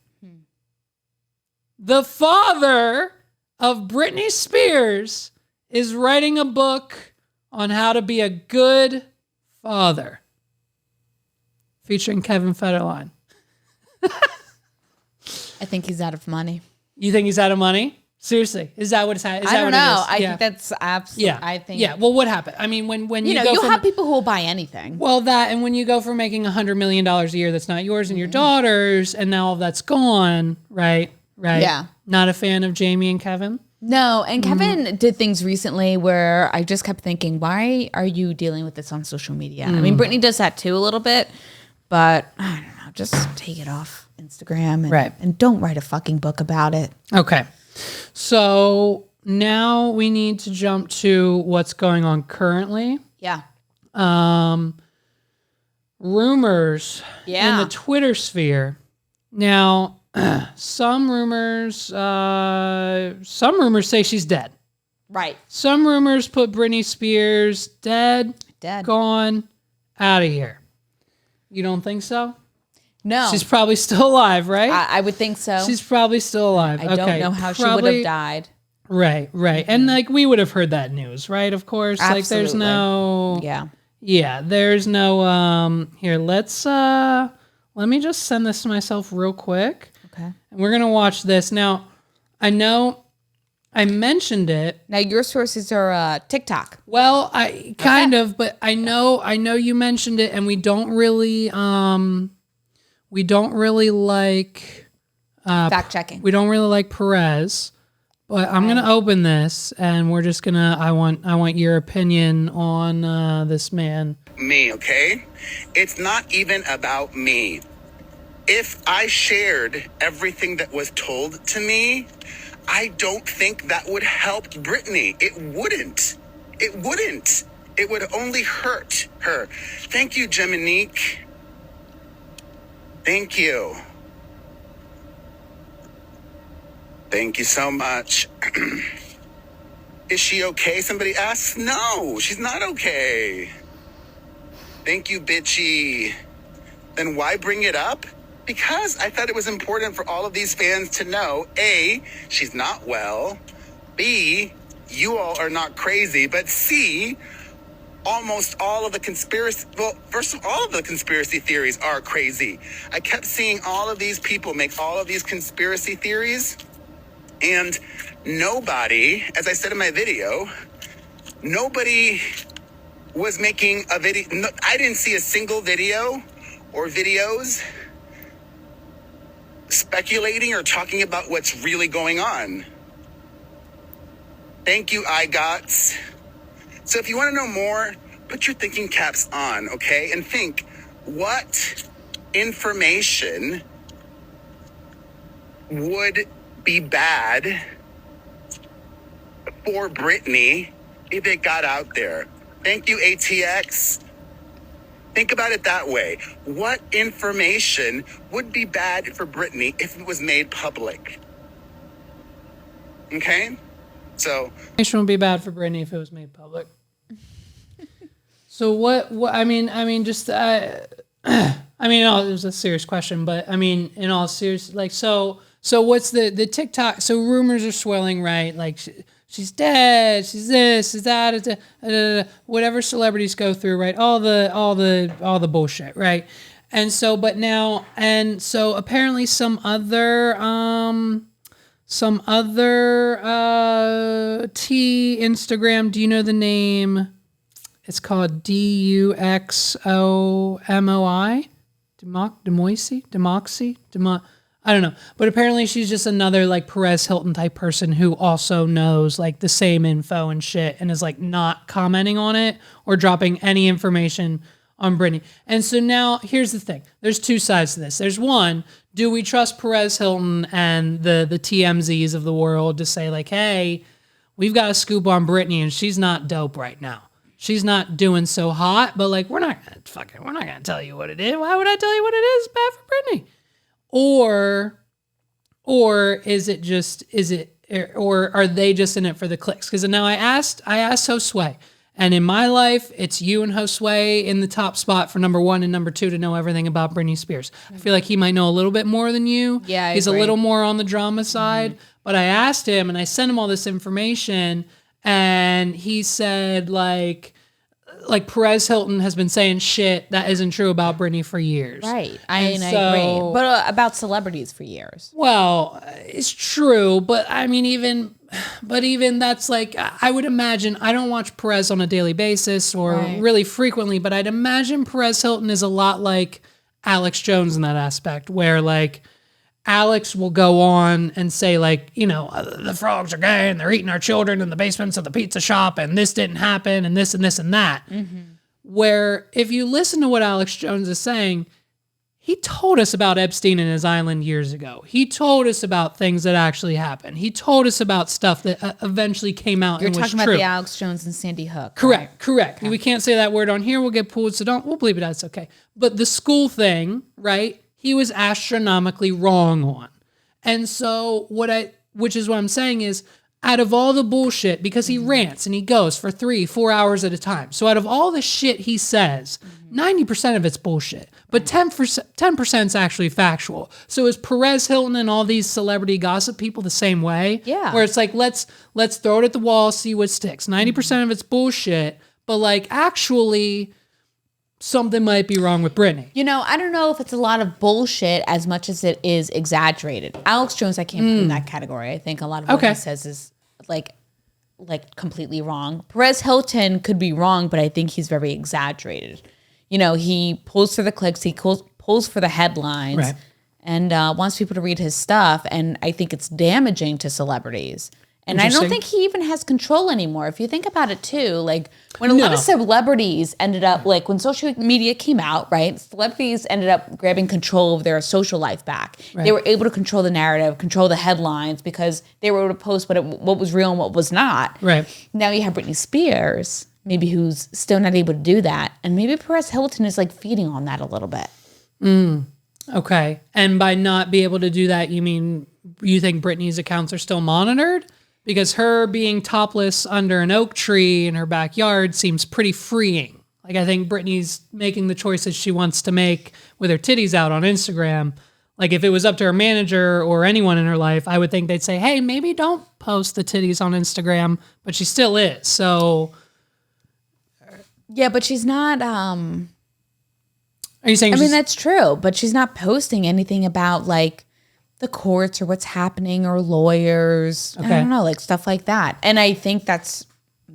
The father of Britney Spears is writing a book on how to be a good father, featuring Kevin Federline. I think he's out of money. You think he's out of money? Seriously, is that what it's? Is that I don't what know. It is? I think that's absolutely. Yeah. I think. Yeah. Well, what happened? I mean, when you go you'll from, have people who will buy anything. well, that, and when you go from making $100 million a year that's not yours and your daughter's, and now all that's gone, right? Yeah. Not a fan of Jamie and Kevin? No, and Kevin did things recently where I just kept thinking, why are you dealing with this on social media? I mean, Britney does that too a little bit, but I don't know, just take it off Instagram and don't write a fucking book about it. Okay. So now we need to jump to what's going on currently. Yeah. Rumors in the Twitter sphere. Now, some rumors say she's dead. Right. Some rumors put Britney Spears dead, gone, out of here. You don't think so? No. She's probably still alive, right? I would think so. She's probably still alive. I don't know how she would have died. Right. And like we would have heard that news, right? Of course. Absolutely. Like there's no there's no here, let me just send this to myself real quick. Okay. And we're gonna watch this. Now, I know I mentioned it. Now your sources are TikTok. Well, I kind of, but I know you mentioned it, and we don't really like fact checking. We don't really like Perez, but I'm gonna open this, and we're just gonna. I want your opinion on this man. Me, okay? It's not even about me. If I shared everything that was told to me, I don't think that would help Britney. It wouldn't. It wouldn't. It would only hurt her. Thank you, Geminique. Thank you. Thank you so much. Is she okay? Somebody asks. No, she's not okay. Thank you, bitchy. Then why bring it up? Because I thought it was important for all of these fans to know, A, she's not well. B, you all are not crazy. But C, almost all of the conspiracy, well, first of all of the conspiracy theories are crazy. I kept seeing all of these people make all of these conspiracy theories, and nobody, as I said in my video, nobody was making a video. No, I didn't see a single video or videos speculating or talking about what's really going on. Thank you, IGOTS. So if you want to know more, put your thinking caps on, okay? And think, what information would be bad for Britney if it got out there? Thank you, ATX. Think about it that way. What information would be bad for Britney if it was made public? Okay? So information would be bad for Britney if it was made public. So what I mean just it was a serious question, but I mean in all serious, like so what's the TikTok? So rumors are swelling, right? Like she's dead, she's this, she's that, whatever celebrities go through, right? All the bullshit, right? And so apparently some other T Instagram, do you know the name? It's called DUXOMOI? Demoxy? I don't know. But apparently she's just another like Perez Hilton type person who also knows like the same info and shit and is like not commenting on it or dropping any information on Britney. And so now here's the thing. There's two sides to this. There's one, do we trust Perez Hilton and the TMZs of the world to say like, hey, we've got a scoop on Britney and she's not dope right now. She's not doing so hot, but like we're not gonna tell you what it is. Why would I tell you what it is bad for Britney? Or are they just in it for the clicks? Because now I asked Josue, and in my life, it's you and Josue in the top spot for number 1 and number 2 to know everything about Britney Spears. I feel like he might know a little bit more than you. Yeah, he's a little more on the drama side. But I asked him, and I sent him all this information, and he said like Perez Hilton has been saying shit that isn't true about Britney for years. Right. I agree. But about celebrities for years. Well, it's true, but I mean, even that's like, I would imagine, I don't watch Perez on a daily basis or really frequently, but I'd imagine Perez Hilton is a lot like Alex Jones in that aspect, where like, Alex will go on and say like, you know, the frogs are gay and they're eating our children in the basements of the pizza shop and this didn't happen and this and this and that. Mm-hmm. Where if you listen to what Alex Jones is saying, he told us about Epstein and his island years ago. He told us about things that actually happened. He told us about stuff that eventually came out and was true. You're talking about the Alex Jones and Sandy Hook. Correct. Okay. We can't say that word on here. We'll get pulled, so we'll believe it. That's okay. But the school thing, right? He was astronomically wrong on. And so which is what I'm saying is, out of all the bullshit, because he rants and he goes for 3-4 hours at a time. So out of all the shit he says, 90% of it's bullshit, but 10% is actually factual. So is Perez Hilton and all these celebrity gossip people the same way? Yeah. Where it's like, let's throw it at the wall, see what sticks. 90% of it's bullshit, but like actually something might be wrong with Britney. You know, I don't know if it's a lot of bullshit as much as it is exaggerated. Alex Jones, I can't put in that category. I think a lot of what he says is like completely wrong. Perez Hilton could be wrong, but I think he's very exaggerated. You know, he pulls for the clicks, he pulls for the headlines, and wants people to read his stuff. And I think it's damaging to celebrities. And I don't think he even has control anymore. If you think about it too, like when a lot of celebrities ended up, like when social media came out, right? Celebrities ended up grabbing control of their social life back. Right. They were able to control the narrative, control the headlines because they were able to post what was real and what was not. Right. Now you have Britney Spears, maybe who's still not able to do that. And maybe Perez Hilton is like feeding on that a little bit. Okay. And by not be able to do that, you mean you think Britney's accounts are still monitored? Because her being topless under an oak tree in her backyard seems pretty freeing. Like, I think Britney's making the choices she wants to make with her titties out on Instagram. Like, if it was up to her manager or anyone in her life, I would think they'd say, hey, maybe don't post the titties on Instagram. But she still is. So. Yeah, but she's not. Are you saying? I mean, that's true. But she's not posting anything about, like, the courts or what's happening or lawyers. Okay. I don't know, like stuff like that. And I think that's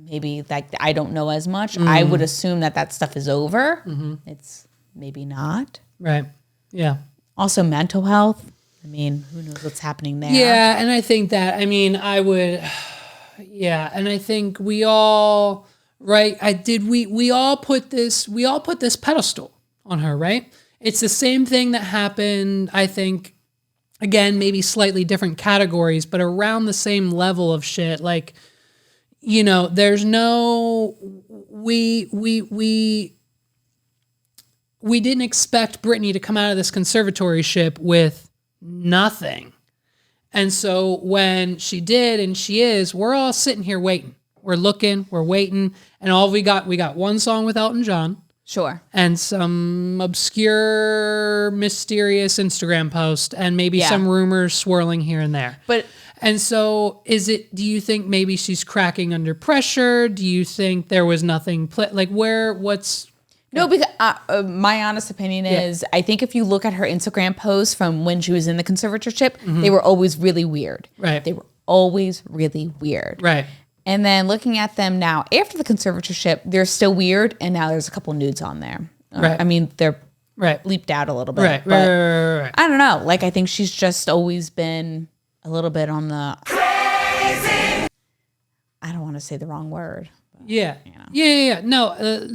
maybe like I don't know as much. I would assume that stuff is over. It's maybe not. Right. Yeah. Also mental health. I mean, who knows what's happening there? Yeah, and I think that, I mean, I would, yeah, and I think we all, right, we all put this pedestal on her, right? It's the same thing that happened, I think, again, maybe slightly different categories, but around the same level of shit. Like, you know, there's no, we didn't expect Britney to come out of this conservatorship with nothing. And so when she did, and she is, we're all sitting here waiting. We're looking, we're waiting. And all we got one song with Elton John. Sure. And some obscure, mysterious Instagram post, and maybe some rumors swirling here and there. And so do you think maybe she's cracking under pressure? Do you think there was nothing, No, because my honest opinion is, I think if you look at her Instagram posts from when she was in the conservatorship, they were always really weird. Right. They were always really weird. Right. And then looking at them now after the conservatorship, they're still weird, and now there's a couple nudes on there. Right. I mean, they're bleeped out a little bit. Right. I don't know. Like, I think she's just always been a little bit on the crazy. I don't want to say the wrong word. Yeah. You know. Yeah. No,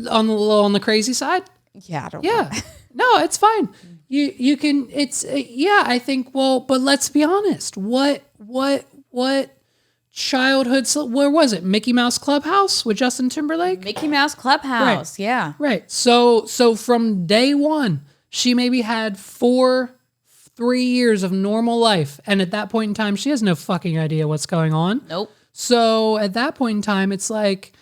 on the crazy side. Yeah. I don't know. No, it's fine. You can. It's I think. Well, but let's be honest. What childhood? Where was it? Mickey Mouse Clubhouse with Justin Timberlake. Mickey Mouse Clubhouse. Right. Yeah. Right. So from day one, she maybe had 3 years of normal life, and at that point in time, she has no fucking idea what's going on. Nope. So at that point in time, it's like,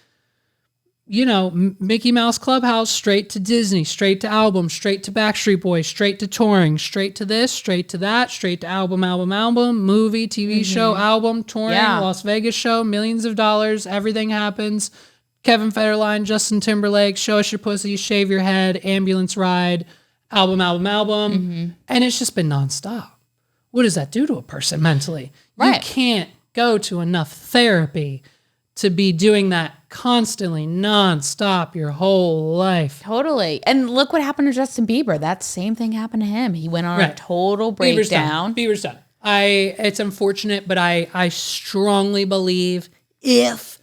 you know, Mickey Mouse Clubhouse, straight to Disney, straight to album, straight to Backstreet Boys, straight to touring, straight to this, straight to that, straight to album, movie, TV show, album, touring, Las Vegas show, millions of dollars, everything happens. Kevin Federline, Justin Timberlake, Show Us Your Pussy, Shave Your Head, Ambulance Ride, album. And it's just been nonstop. What does that do to a person mentally? Right. You can't go to enough therapy to be doing that constantly, nonstop, your whole life. Totally. And look what happened to Justin Bieber. That same thing happened to him. He went on a total breakdown. Bieber's done. It's unfortunate, but I strongly believe if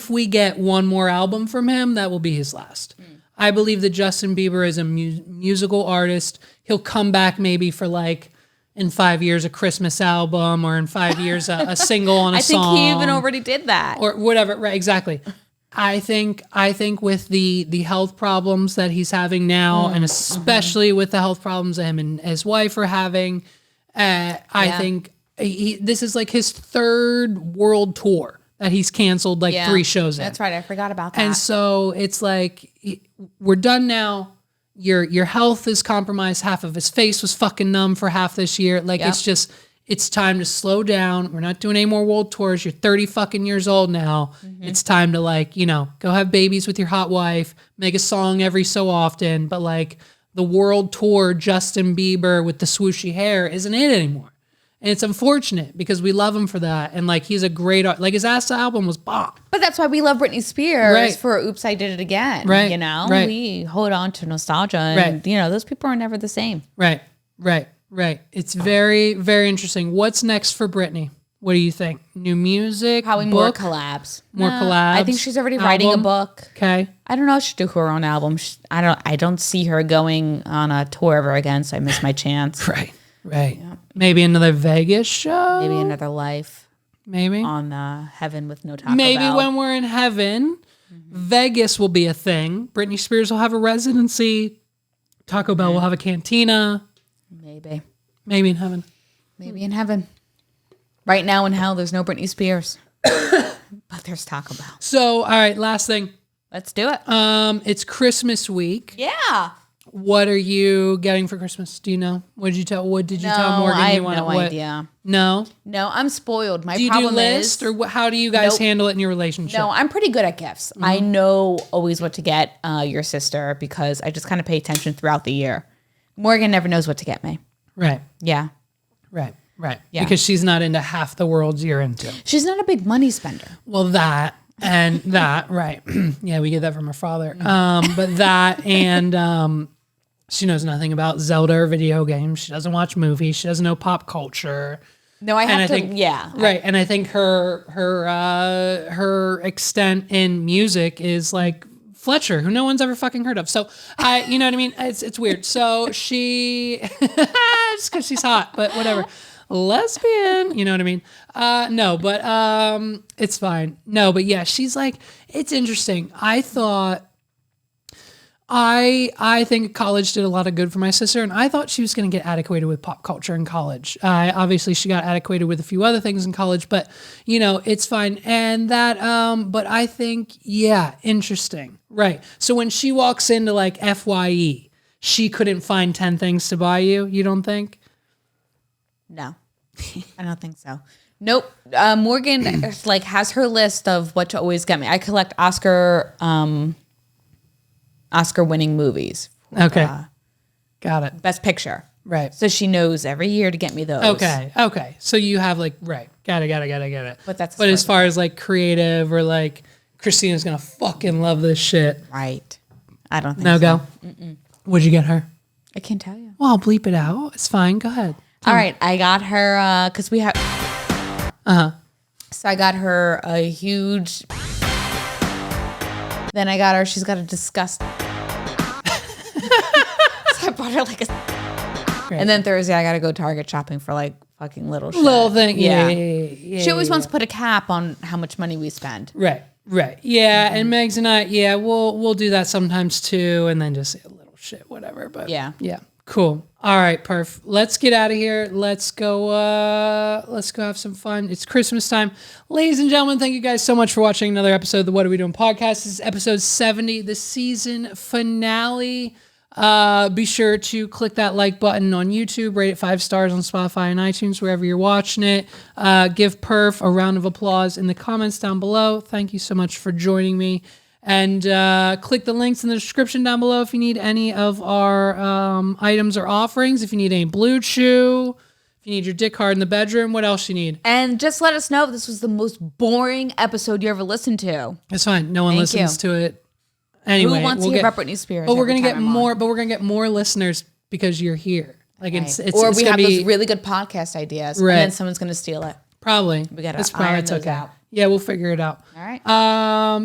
we get one more album from him, that will be his last. I believe that Justin Bieber is a musical artist. He'll come back maybe for like, in 5 years, a Christmas album, or in 5 years, a single on a song. I think he even already did that. Or whatever, right, exactly. I think with the health problems that he's having now, and especially with the health problems that him and his wife are having, I think this is like his 3rd world tour that he's canceled 3 shows in. That's right, I forgot about that. And so it's like, we're done now. Your health is compromised. Half of his face was fucking numb for half this year. It's time to slow down. We're not doing any more world tours. You're 30 fucking years old now. It's time to go have babies with your hot wife, make a song every so often. But the world tour, Justin Bieber with the swooshy hair isn't it anymore. And it's unfortunate because we love him for that. And he's a great art. His last album was bomb. But that's why we love Britney Spears for Oops, I Did It Again. Right. You know, right. We hold on to nostalgia. And, those people are never the same. Right. It's very, very interesting. What's next for Britney? What do you think? New music? Probably book? more collabs. More collabs? I think she's already writing a book. Okay. I don't know if she'll do her own album. I don't see her going on a tour ever again, so I missed my chance. Right. Yeah. Maybe another Vegas show? Maybe another life. Maybe. On Heaven with no Taco Maybe Bell. when we're in heaven, Vegas will be a thing. Britney Spears will have a residency. Taco Bell will have a cantina. Maybe in heaven. Maybe in heaven. Right now in hell, there's no Britney Spears. But there's Taco Bell. So, all right, last thing. Let's do it. It's Christmas week. Yeah. What are you getting for Christmas? Do you know? What did you tell Morgan? I have no idea. No, I'm spoiled. My do you problem do list, or how do you guys handle it in your relationship? No, I'm pretty good at gifts. I know always what to get your sister because I just kind of pay attention throughout the year. Morgan never knows what to get me. Right. Yeah. Right. Yeah. Because she's not into half the worlds you're into. She's not a big money spender. Well, that And that, right. Yeah, we get that from our father. But that and she knows nothing about Zelda or video games. She doesn't watch movies. She doesn't know pop culture. No, I have to. Think, yeah, right. And I think her extent in music is like Fletcher, who no one's ever fucking heard of. So you know what I mean? It's weird. So she, just because she's hot, but whatever. Lesbian, you know what I mean? No, but it's fine. No, but yeah, she's like, it's interesting. I think college did a lot of good for my sister, and I thought she was going to get adequated with pop culture in college. Obviously, she got adequated with a few other things in college, but, you know, it's fine. And that, but I think, yeah, interesting. Right. So when she walks into, like, FYE, she couldn't find 10 things to buy you, you don't think? No, I don't think so. Nope. Morgan, like, has her list of what to always get me. I collect Oscar-winning movies. Okay. Got it. Best Picture. Right. So she knows every year to get me those. Okay. So you have like, right. Got it. But that's as far as like creative or like Christina's going to fucking love this shit. Right. I don't think no so. Go. What'd you get her? I can't tell you. Well, I'll bleep it out. It's fine. Go ahead. All right. I got her, cause we have, so I got her a huge, then I got her, she's got a disgust. So I bought her like a, great. And then Thursday I got to go Target shopping for like fucking little shit. Little thing. Yeah. She always wants to put a cap on how much money we spend. Right. Yeah. And Megs and I, we'll do that sometimes too. And then just say a little shit, whatever. But yeah. Cool. All right, perf. Let's get out of here. Let's go have some fun. It's Christmas time. Ladies and gentlemen, thank you guys so much for watching another episode of the What Are We Doing podcast. This is episode 70, the season finale. Be sure to click that like button on YouTube, rate it 5 stars on Spotify and iTunes, wherever you're watching it. Give Perf a round of applause in the comments down below. Thank you so much for joining me. And click the links in the description down below if you need any of our items or offerings. If you need any Blue Chew, if you need your dick hard in the bedroom, what else you need? And just let us know if this was the most boring episode you ever listened to. It's fine. No one listens to it. Anyway, who wants to hear about Britney Spears? But we're gonna get more. But we're gonna get more listeners because you're here. Like right. Or we have those really good podcast ideas, right. And then someone's gonna steal it. Probably. We gotta iron those out. Yeah, we'll figure it out. All right.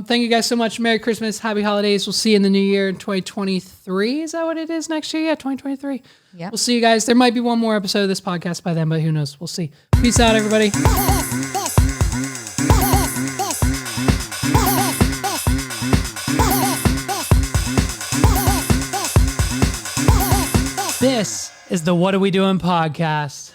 Thank you guys so much. Merry Christmas. Happy holidays. We'll see you in the new year in 2023. Is that what it is next year? Yeah, 2023. Yeah. We'll see you guys. There might be one more episode of this podcast by then, but who knows? We'll see. Peace out, everybody. This is the What Are We Doing podcast.